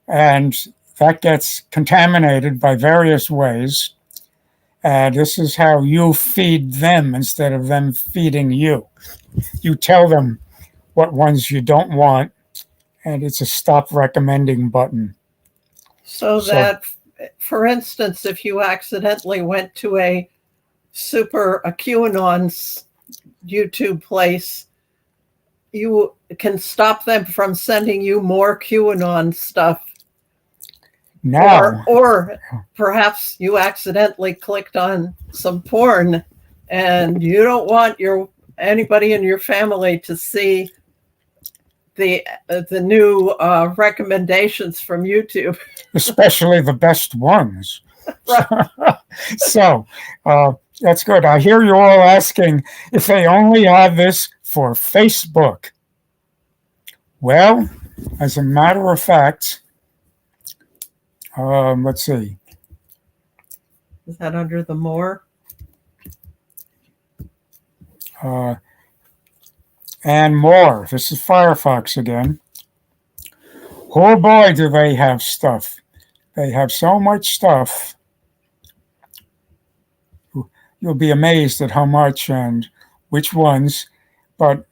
And that gets contaminated by various ways. And this is how you feed them instead of them feeding you. You tell them what ones you don't want, and it's a stop recommending button. So that, for instance, if you accidentally went to a QAnon YouTube place, you can stop them from sending you more QAnon stuff. Now, or perhaps you accidentally clicked on some porn and you don't want anybody in your family to see the new recommendations from YouTube. Especially the best ones. Right. So that's good. I hear you all asking if they only have this for Facebook. Well, as a matter of fact, let's see. Is that under the more? And more. This is Firefox again. Oh boy, do they have stuff. They have so much stuff. You'll be amazed at how much and which ones. But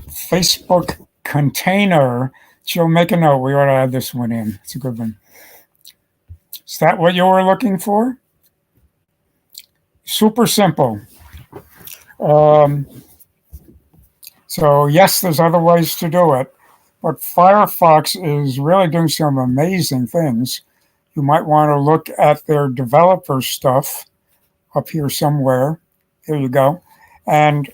Facebook container. Joe, make a note. We ought to add this one in. It's a good one. Is that what you were looking for? Super simple. So yes, there's other ways to do it, but Firefox is really doing some amazing things. You might want to look at their developer stuff up here somewhere. There you go. And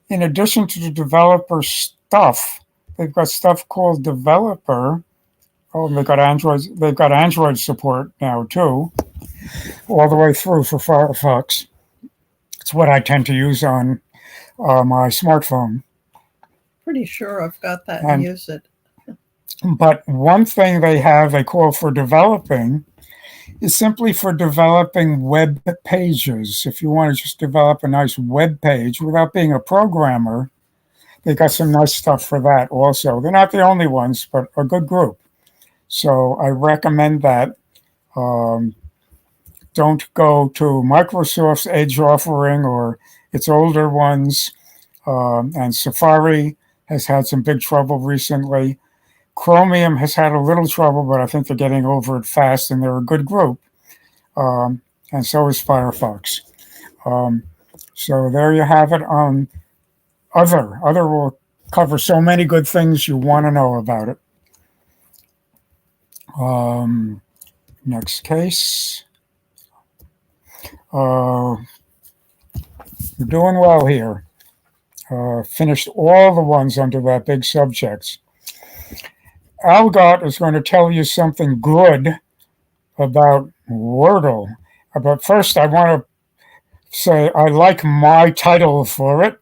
in addition to the developer stuff, they've got stuff called developer. Oh, and they've got Android. They've got Android support now too, all the way through for Firefox. It's what I tend to use on my smartphone. Pretty sure I've got that and use it. But one thing they call for developing is simply for developing web pages. If you want to just develop a nice web page without being a programmer, they got some nice stuff for that also. They're not the only ones, but a good group. So I recommend that. Don't go to Microsoft's Edge offering or its older ones. And Safari has had some big trouble recently. Chromium has had a little trouble, but I think they're getting over it fast, and they're a good group. And so is Firefox. So there you have it. Other will cover so many good things you want to know about it. Next case. We're doing well here. Finished all the ones under that big subject. Algot is going to tell you something good about Wordle. But first, I want to say I like my title for it.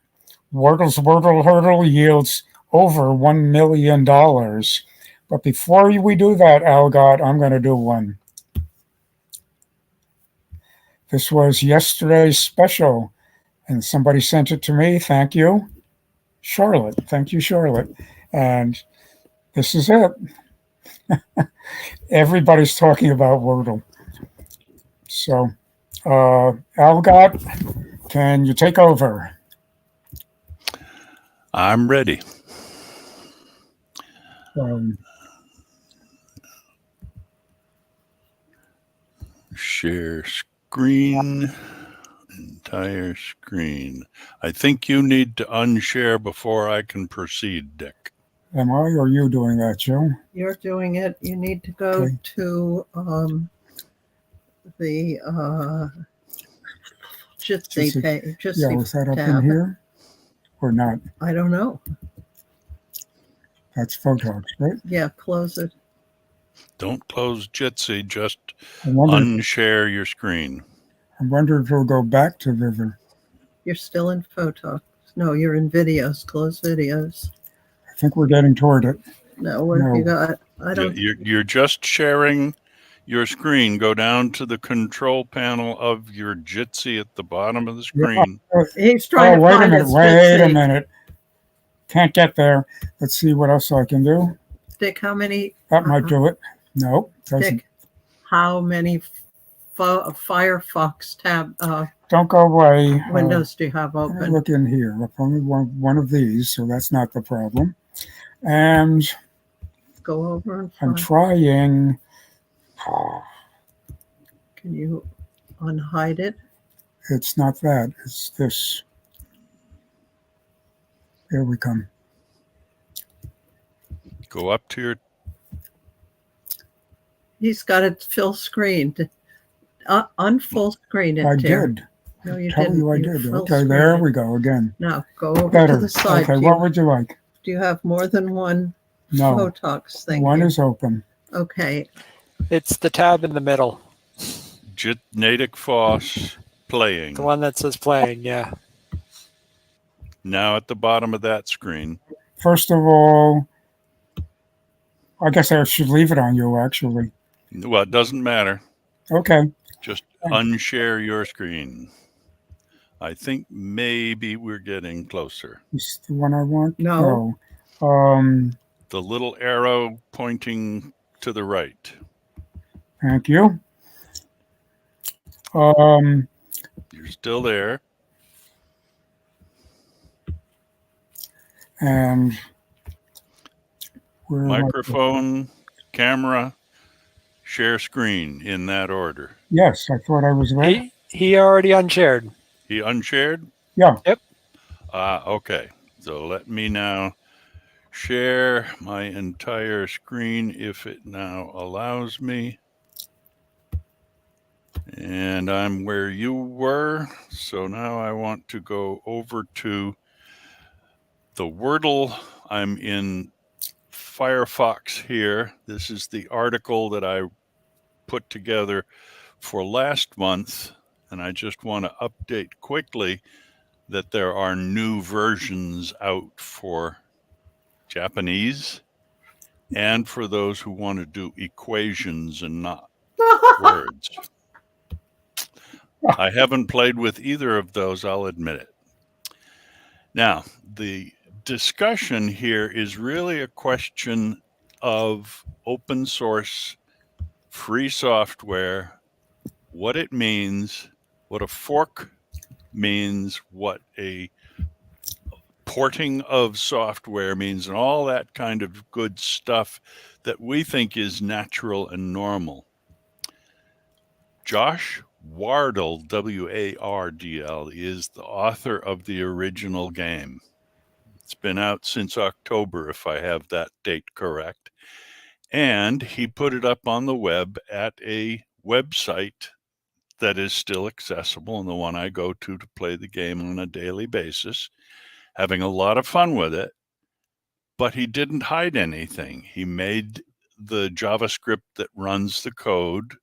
Wordle's Wordle Hurdle yields over $1 million. But before we do that, Algot, I'm going to do one. This was yesterday's special, and somebody sent it to me. Thank you, Charlotte. Thank you, Charlotte. And this is it. Everybody's talking about Wordle. So, Algot, can you take over? I'm ready. Share screen, entire screen. I think you need to unshare before I can proceed, Dick. Am I or are you doing that, Joe? You're doing it. You need to go to the Jitsi page. Yeah, was that up in here or not? I don't know. That's Photogs, right? Yeah, close it. Don't close Jitsi, just unshare your screen. I wonder if it'll go back to Vivid. You're still in Photogs. No, you're in videos. Close videos. I think we're getting toward it. No, what have you got? I don't. You're just sharing your screen. Go down to the control panel of your Jitsi at the bottom of the screen. He's trying to find his Wait a minute. Can't get there. Let's see what else I can do. Dick, how many? That might do it. Nope. Doesn't. Dick, how many Firefox tab don't go away. Windows do you have open? Look in here. I've only one of these, so that's not the problem. And go over and I'm trying. Can you unhide it? It's not that. It's this. There we come. Go up to your. He's got it full screened. Unfull screen it, I dear. did. No, you Tell didn't. you I You did. full Okay, there screened it. we go again. Now go over Better. to the side. Okay, what would you like? Do you have more than one No, Botox thing? one here? is open. Okay. It's the tab in the middle, NatickFOSS playing. the one that says playing. Yeah. Now at the bottom of that screen. First of all, I guess I should leave it on you, actually. Well, it doesn't matter. Okay. Just unshare your screen. I think maybe we're getting closer. Is the one I want? No. No. The little arrow pointing to the right. Thank you. You're still there. And where am I? Microphone, camera, share screen in that order. Yes, I thought I was there. He already unshared. He unshared? Yeah. Yep. Okay. So let me now share my entire screen if it now allows me. And I'm where you were. So now I want to go over to the Wordle. I'm in Firefox here. This is the article that I put together for last month. And I just want to update quickly that there are new versions out for Japanese and for those who want to do equations and not words. I haven't played with either of those, I'll admit it. Now, the discussion here is really a question of open source, free software, what it means, what a fork means, what a porting of software means, and all that kind of good stuff that we think is natural and normal. Josh Wardle, W-A-R-D-L, is the author of the original game. It's been out since October, if I have that date correct. And he put it up on the web at a website that is still accessible, and the one I go to play the game on a daily basis, having a lot of fun with it. But he didn't hide anything. He made the JavaScript that runs the code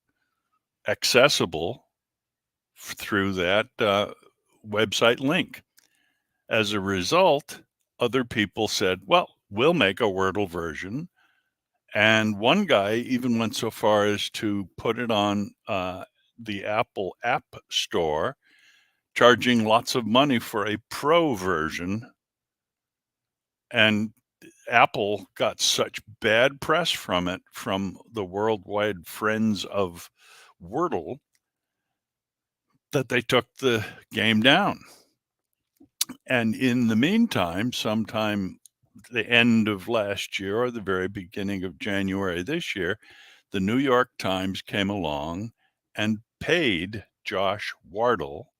accessible through that website link. As a result, other people said, well, we'll make a Wordle version. And one guy even went so far as to put it on the Apple App Store, charging lots of money for a pro version. And Apple got such bad press from it from the worldwide friends of Wordle that they took the game down. And in the meantime, sometime the end of last year or the very beginning of January this year, the New York Times came along and paid Josh Wardle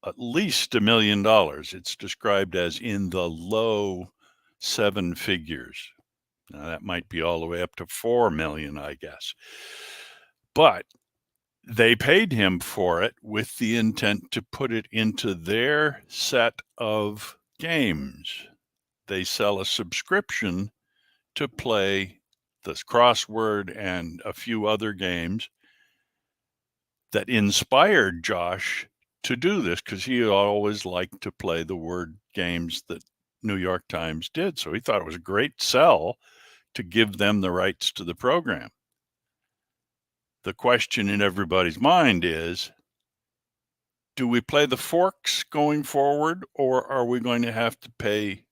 at least $1 million. It's described as in the low 7 figures. Now that might be all the way up to 4 million, I guess. But they paid him for it with the intent to put it into their set of games. They sell a subscription to play this crossword and a few other games that inspired Josh to do this, because he always liked to play the word games that New York Times did. So he thought it was a great sell to give them the rights to the program. The question in everybody's mind is, do we play the forks going forward, or are we going to have to pay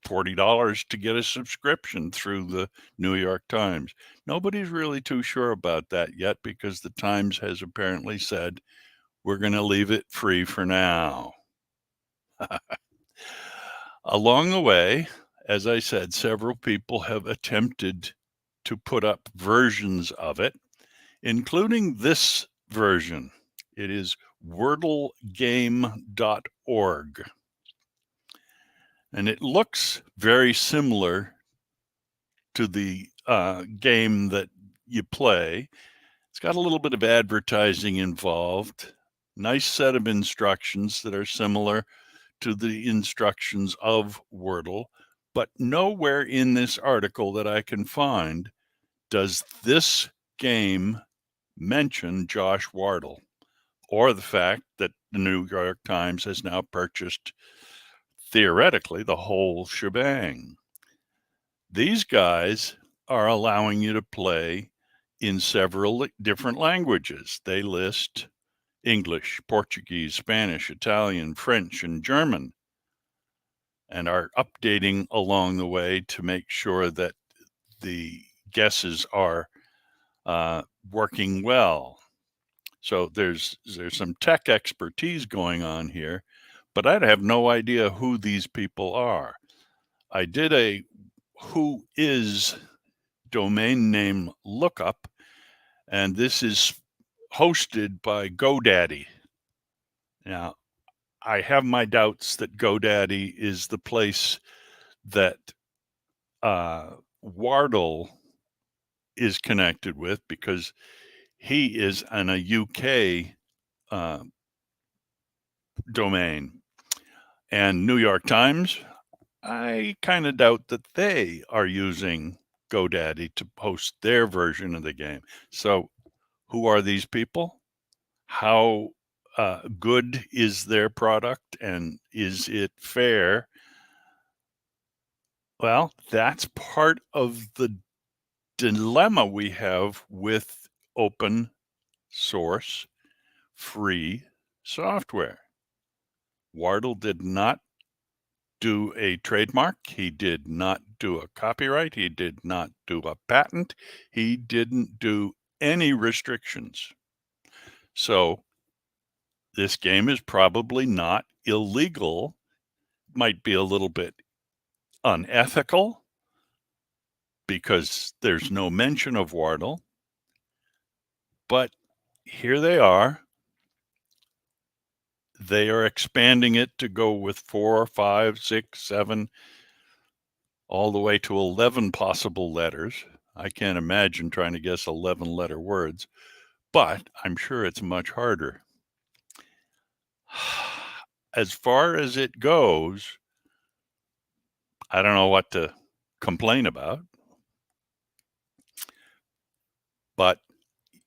$40 to get a subscription through the New York Times? Nobody's really too sure about that yet, because the Times has apparently said, we're going to leave it free for now. Along the way, as I said, several people have attempted to put up versions of it, including this version. It is wordlegame.org. And it looks very similar to the game that you play. It's got a little bit of advertising involved. Nice set of instructions that are similar to the instructions of Wordle, but nowhere in this article that I can find does this game mention Josh Wardle, or the fact that the New York Times has now purchased, theoretically, the whole shebang. These guys are allowing you to play in several different languages. They list English, Portuguese, Spanish, Italian, French, and German, and are updating along the way to make sure that the guesses are working well. So there's some tech expertise going on here, but I'd have no idea who these people are. I did a who is domain name lookup, and this is hosted by GoDaddy. Now, I have my doubts that GoDaddy is the place that Wardle is connected with, because he is on a UK domain. And New York Times, I kind of doubt that they are using GoDaddy to host their version of the game. So who are these people? How good is their product, and is it fair? Well, that's part of the dilemma we have with open source free software. Wardle did not do a trademark. He did not do a copyright. He did not do a patent. He didn't do any restrictions. So this game is probably not illegal, might be a little bit unethical because there's no mention of Wardle, but here they are. They are expanding it to go with 4, 5, 6, 7, all the way to 11 possible letters. I can't imagine trying to guess 11 letter words, but I'm sure it's much harder. As far as it goes, I don't know what to complain about, but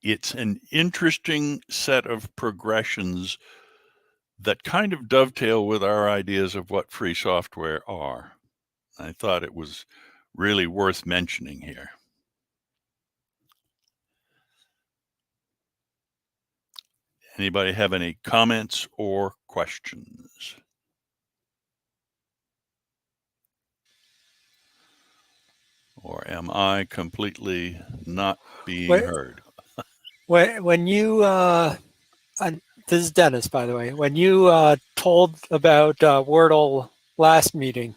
it's an interesting set of progressions that kind of dovetail with our ideas of what free software are. I thought it was really worth mentioning here. Anybody have any comments or questions? Or am I completely not being heard? When you, this is Dennis, by the way, when you told about Wordle last meeting,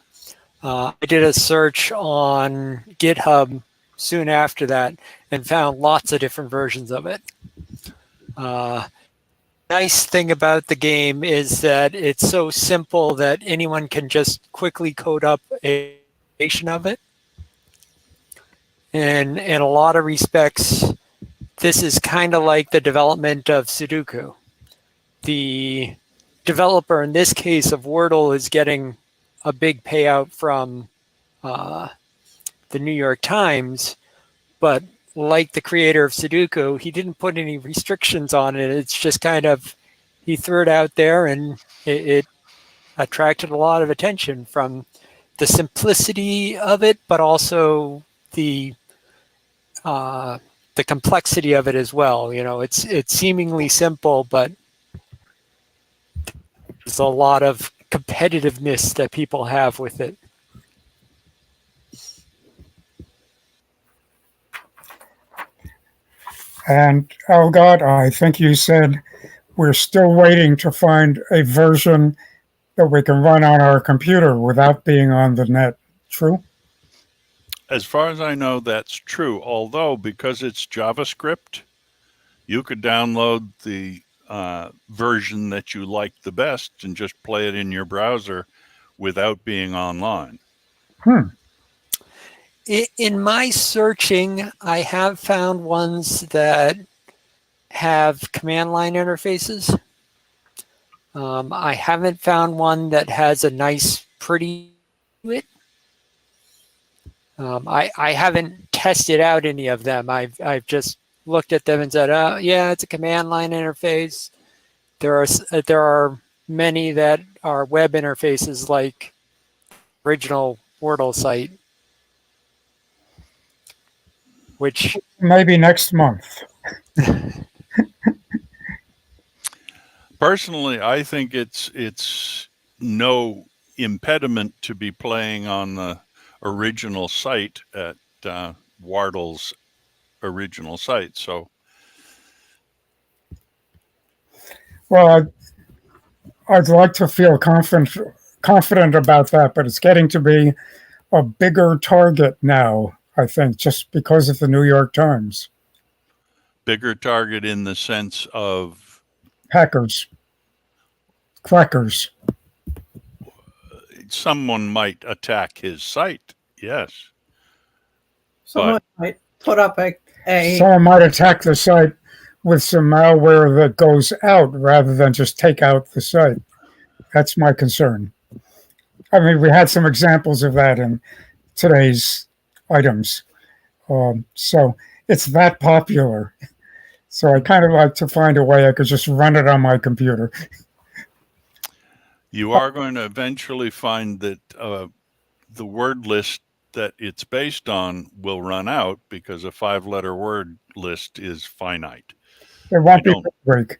I did a search on GitHub soon after that and found lots of different versions of it. Nice thing about the game is that it's so simple that anyone can just quickly code up a version of it. And in a lot of respects, this is kind of like the development of Sudoku. The developer, in this case of Wordle, is getting a big payout from the New York Times, but like the creator of Sudoku, he didn't put any restrictions on it. It's just kind of, he threw it out there, and it attracted a lot of attention from the simplicity of it, but also the complexity of it as well. You know, it's seemingly simple, but there's a lot of competitiveness that people have with it. And Elgott, I think you said we're still waiting to find a version that we can run on our computer without being on the net. True? As far as I know, that's true. Although, because it's JavaScript, you could download the version that you like the best and just play it in your browser without being online. In my searching, I have found ones that have command line interfaces. I haven't found one that has a nice, pretty it. I haven't tested out any of them. I've just looked at them and said, "Oh, yeah, it's a command line interface." There are many that are web interfaces, like original Wordle site, which Maybe next month. Personally, I think it's no impediment to be playing on the original site at Wardle's original site. So, Well, I'd like to feel confident about that, but it's getting to be a bigger target now, I think, just because of the New York Times. bigger target in the sense of Hackers, crackers. someone might attack his site. Yes. Someone might put up a Someone might attack the site with some malware that goes out rather than just take out the site. That's my concern. I mean, we had some examples of that in today's items. So it's that popular. So I kind of like to find a way I could just run it on my computer. You are going to eventually find that the word list that it's based on will run out because a 5-letter word list is finite. It won't be a break.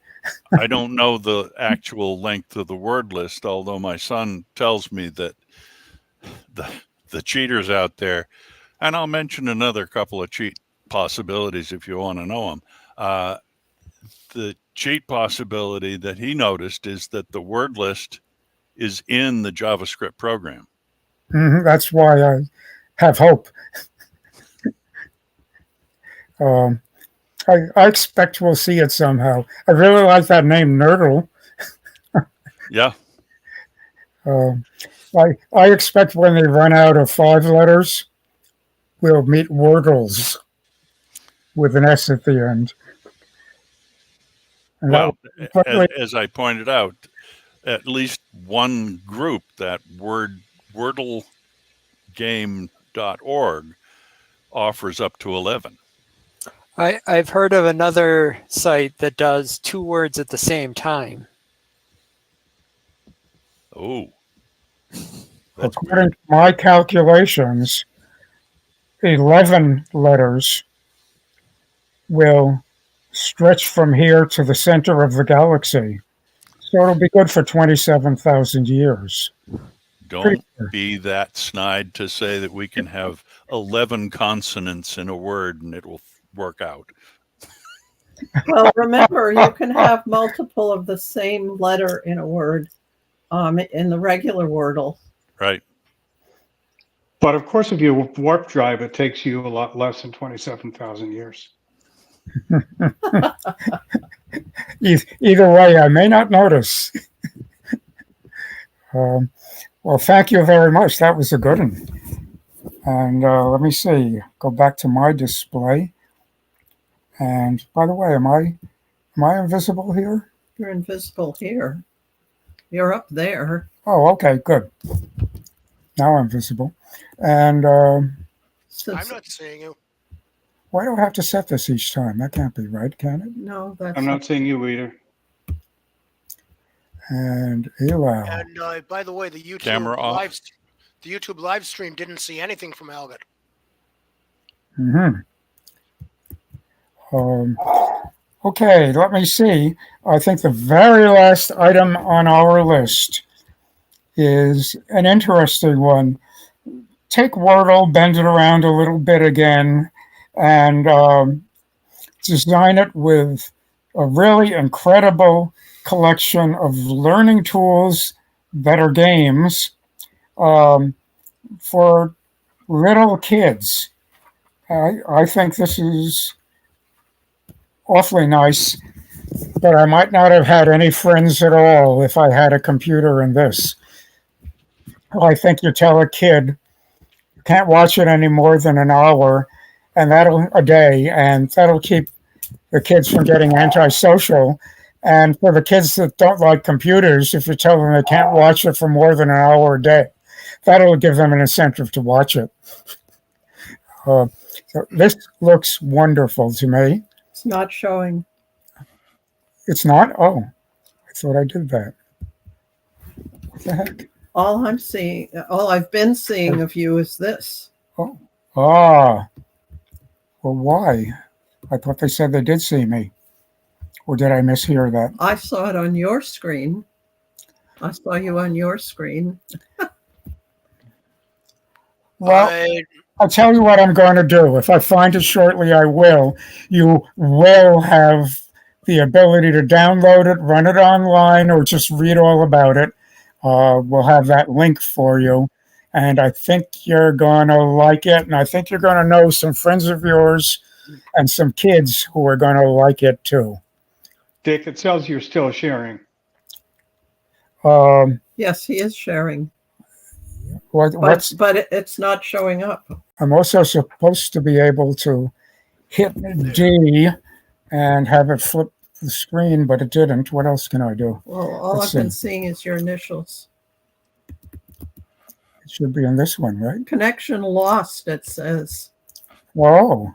I don't know the actual length of the word list, although my son tells me that the cheaters out there, and I'll mention another couple of cheat possibilities if you want to know them. The cheat possibility that he noticed is that the word list is in the JavaScript program. That's why I have hope. I expect we'll see it somehow. I really like that name, Nerdle. Yeah. I expect when they run out of 5 letters, we'll meet Wordles with an S at the end. And well, as I pointed out, at least one group, that WordleGame.org, offers up to 11. I've heard of another site that does 2 words at the same time. Oh, that's according to my calculations, 11 letters will stretch from here to the center of the galaxy. So it'll be good for 27,000 years. Don't be that snide to say that we can have 11 consonants in a word and it will work out. Well, remember, you can have multiple of the same letter in a word in the regular Wordle. Right. But of course, if you warp drive, it takes you a lot less than 27,000 years. Either way, I may not notice. Well, thank you very much. That was a good one. And let me see. Go back to my display. And by the way, am I invisible here? You're invisible here. You're up there. Oh, okay, good. Now I'm visible. And I'm not seeing you. Why do I have to set this each time? That can't be right, can it? No, that's I'm not seeing you either. And Eli. And by the way, the YouTube Camera off. The YouTube live stream didn't see anything from Albert. Okay, let me see. I think the very last item on our list is an interesting one. Take Wordle, bend it around a little bit again, and design it with a really incredible collection of learning tools that are games for little kids. I think this is awfully nice, but I might not have had any friends at all if I had a computer in this. I think you tell a kid, can't watch it any more than an hour, and that'll a day, and that'll keep the kids from getting antisocial. And for the kids that don't like computers, if you tell them they can't watch it for more than an hour a day, that'll give them an incentive to watch it. Uh, so this looks wonderful to me. It's not showing. It's not? Oh, I thought I did that. What the heck? All I've been seeing of you is this. Oh, ah. Well, why? I thought they said they did see me. Or did I mishear that? I saw it on your screen. I saw you on your screen. Well, I'll tell you what I'm going to do. If I find it shortly, I will. You will have the ability to download it, run it online, or just read all about it. We'll have that link for you. And I think you're going to like it. And I think you're going to know some friends of yours and some kids who are going to like it too. Dick, it says you're still sharing. Yes, he is sharing. What's But it's not showing up. I'm also supposed to be able to hit D and have it flip the screen, but it didn't. What else can I do? Well, all Let's I've been see. seeing is your initials. It should be in this one, right? Connection lost, it says. Oh.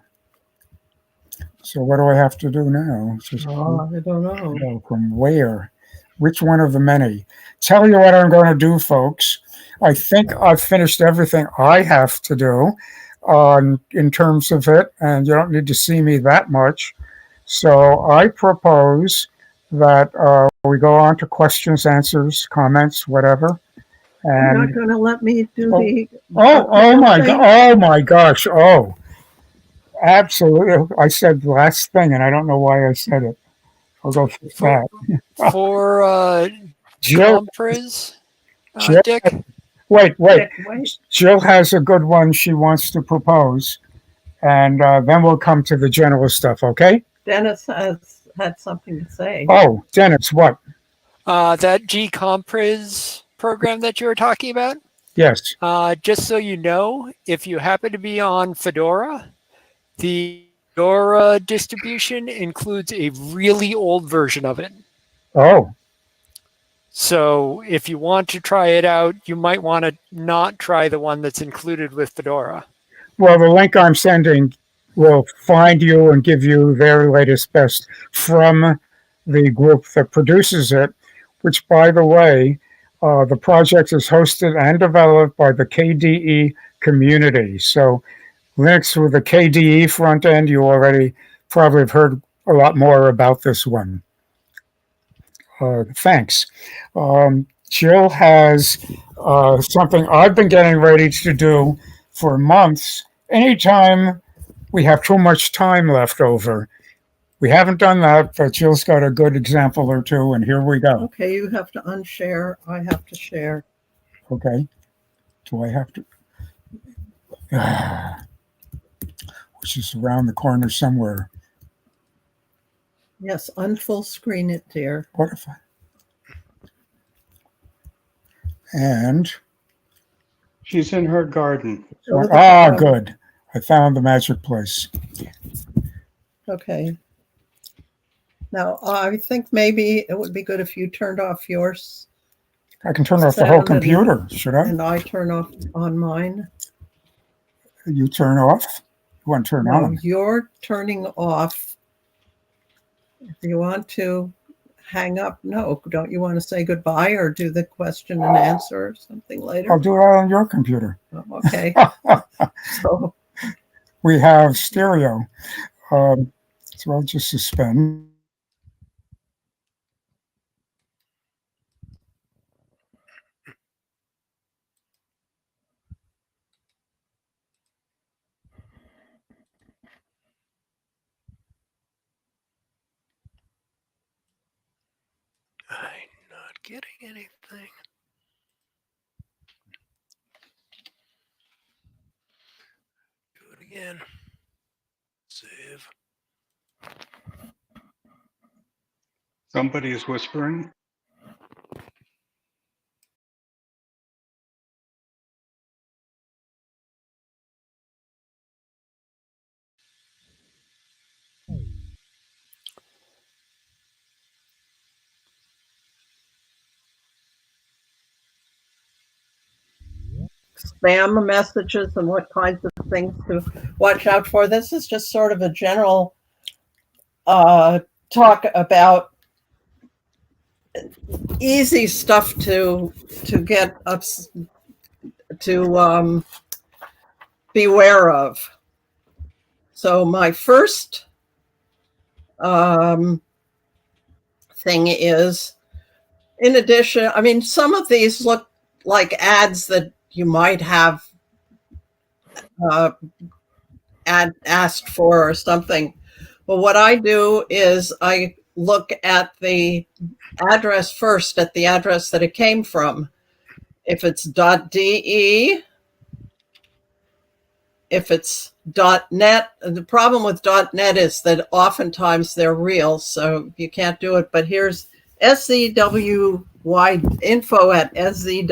So what do I have to do now? Just I don't know. go from where? Which one of the many? Tell you what I'm going to do, folks. I think I've finished everything I have to do in terms of it, and you don't need to see me that much. So I propose that we go on to questions, answers, comments, whatever. You're And not going to let me do the. oh my thing? god! Oh my gosh! Oh, absolutely! I said the last thing, and I don't know why I said it. I'll go fix that. For Jill, Compris, Jill, Dick? wait. Wait. Jill has a good one she wants to propose, and then we'll come to the general stuff. Okay? Dennis has had something to say. Oh, Dennis, what? That Compris program that you were talking about? Yes. Just so you know, if you happen to be on Fedora, the Fedora distribution includes a really old version of it. Oh, So if you want to try it out, you might want to not try the one that's included with Fedora. well, the link I'm sending will find you and give you their latest best from the group that produces it, which, by the way, the project is hosted and developed by the KDE community. So Linux with the KDE front end, you already probably have heard a lot more about this one. Thanks. Jill has something I've been getting ready to do for months. Anytime we have too much time left over, we haven't done that, but Jill's got a good example or two, and here we go. Okay, you have to unshare. I have to share. Okay. Do I have to? Which is around the corner somewhere. Yes, unfull screen it, dear. What if I? And She's in her garden. good. I found the magic place. Okay. Now, I think maybe it would be good if you turned off yours I can turn off the whole Sound and- computer, should I? and I turn off on mine. You turn off? You want to turn No, on? you're turning off. If you want to hang up, no. Don't you want to say goodbye or do the question and answer or something later? I'll do it on your computer. Oh, okay. So, We have stereo. So I'll just suspend. I'm not getting anything. Do it again. Save. Somebody is whispering. spam messages and what kinds of things to watch out for. This is just sort of a general talk about easy stuff to get up to beware of. So my first thing is, in addition, I mean, some of these look like ads that you might have asked for or something. But what I do is I look at the address first, at the address that it came from. If it's .de, if it's .net, the problem with .net is that oftentimes they're real, so you can't do it. But here's SZWY info at szwyd.net,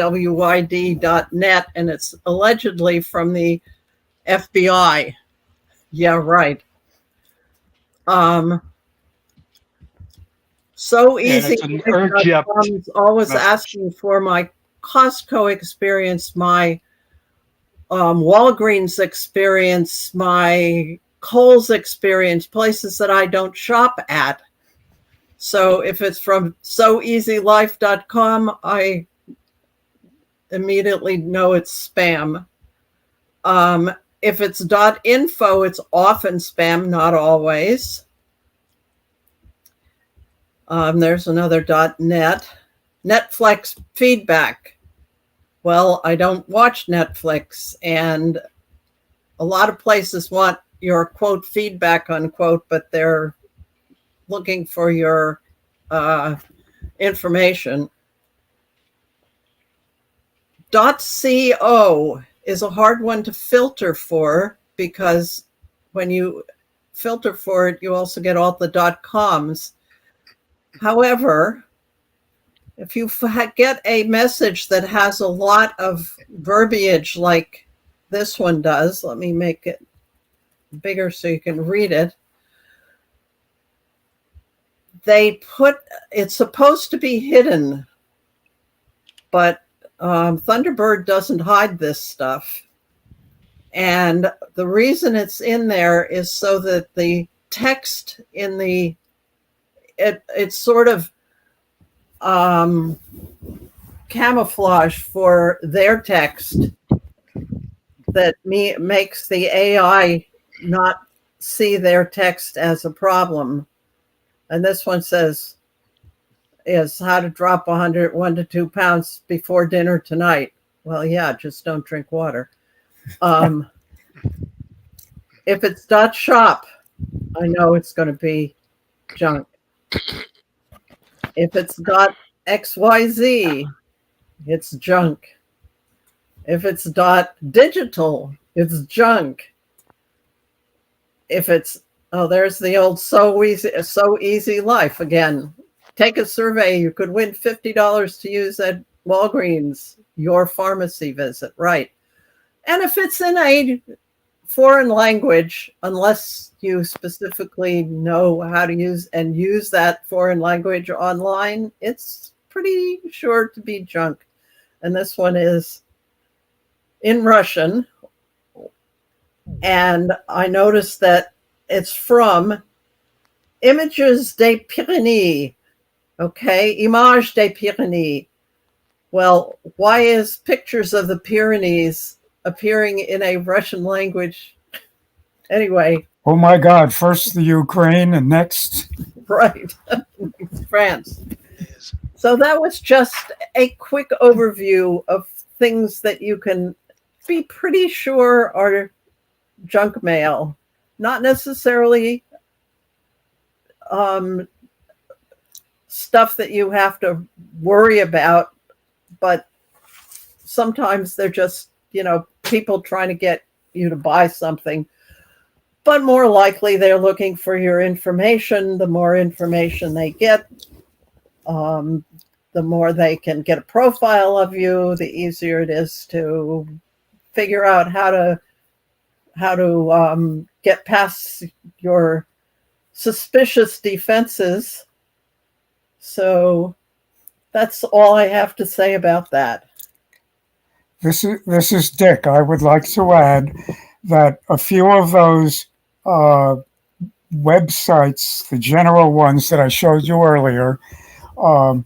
and it's allegedly from the FBI. Yeah, right. So easy. It's always asking for my Costco experience, my Walgreens experience, my Kohl's experience, places that I don't shop at. So if it's from soeasylife.com, I immediately know it's spam. If it's .info, it's often spam, not always. There's another .net. Netflix feedback. Well, I don't watch Netflix, and a lot of places want your quote feedback unquote, but they're looking for your information. .co is a hard one to filter for, because when you filter for it, you also get all the .coms. However, if you get a message that has a lot of verbiage like this one does, let me make it bigger so you can read it. It's supposed to be hidden, but Thunderbird doesn't hide this stuff. And the reason it's in there is so that the text in it's sort of camouflage for their text that makes the AI not see their text as a problem. And this one says, is how to drop 1 to 2 pounds before dinner tonight. Well, yeah, just don't drink water. If it's .shop, I know it's going to be junk. If it's .xyz, it's junk. If it's .digital, it's junk. If it's, there's the old so easy life again. Take a survey. You could win $50 to use at Walgreens, your pharmacy visit, right? And if it's in a foreign language, unless you specifically know how to use that foreign language online, it's pretty sure to be junk. And this one is in Russian. And I noticed that it's from Images des Pyrénées. Okay, Images des Pyrénées. Well, why is pictures of the Pyrenees appearing in a Russian language? Anyway. Oh my God, first the Ukraine and next. Right, France. So that was just a quick overview of things that you can be pretty sure are junk mail. Not necessarily stuff that you have to worry about, but sometimes they're just, people trying to get you to buy something. But more likely they're looking for your information. The more information they get, the more they can get a profile of you, the easier it is to figure out how to get past your suspicious defenses. So that's all I have to say about that. This is Dick. I would like to add that a few of those websites, the general ones that I showed you earlier, um,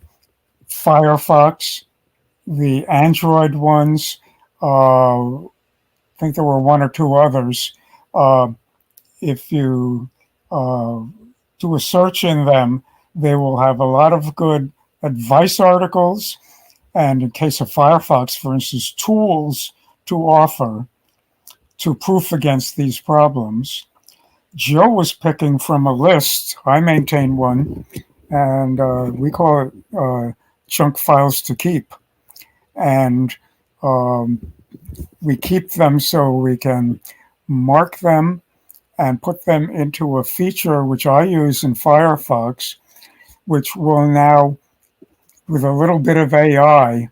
Firefox, the Android ones, I think there were one or two others. Uh, if you do a search in them, they will have a lot of good advice articles, and in case of Firefox, for instance, tools to offer to proof against these problems. Joe was picking from a list. I maintain one, and we call it junk files to keep. And we keep them so we can mark them and put them into a feature which I use in Firefox, which will now, with a little bit of AI,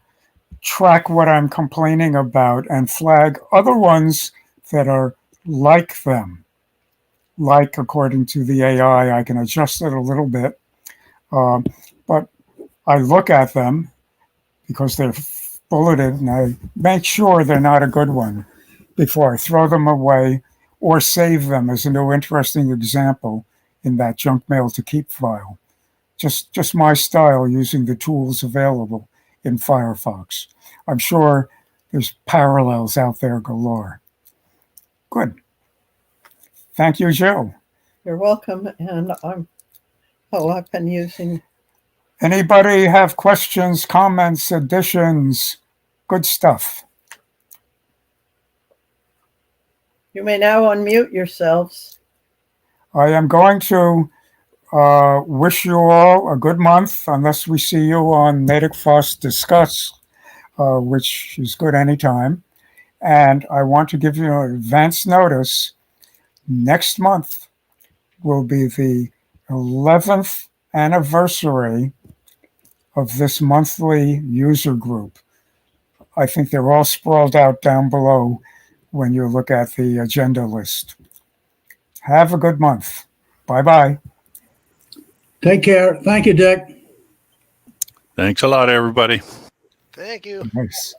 track what I'm complaining about and flag other ones that are like them. Like, according to the AI, I can adjust it a little bit. But I look at them because they're bulleted and I make sure they're not a good one before I throw them away or save them as a new interesting example in that junk mail to keep file. Just my style using the tools available in Firefox. I'm sure there's parallels out there galore. Good. Thank you, Joe. You're welcome. And I've been using. Anybody have questions, comments, additions? Good stuff. You may now unmute yourselves. I am going to wish you all a good month, unless we see you on NatickFOSS Discuss, which is good anytime. And I want to give you an advance notice. Next month will be the 11th anniversary of this monthly user group. I think they're all sprawled out down below when you look at the agenda list. Have a good month. Bye-bye. Take care. Thank you, Dick. Thanks a lot, everybody. Thank you. Nice.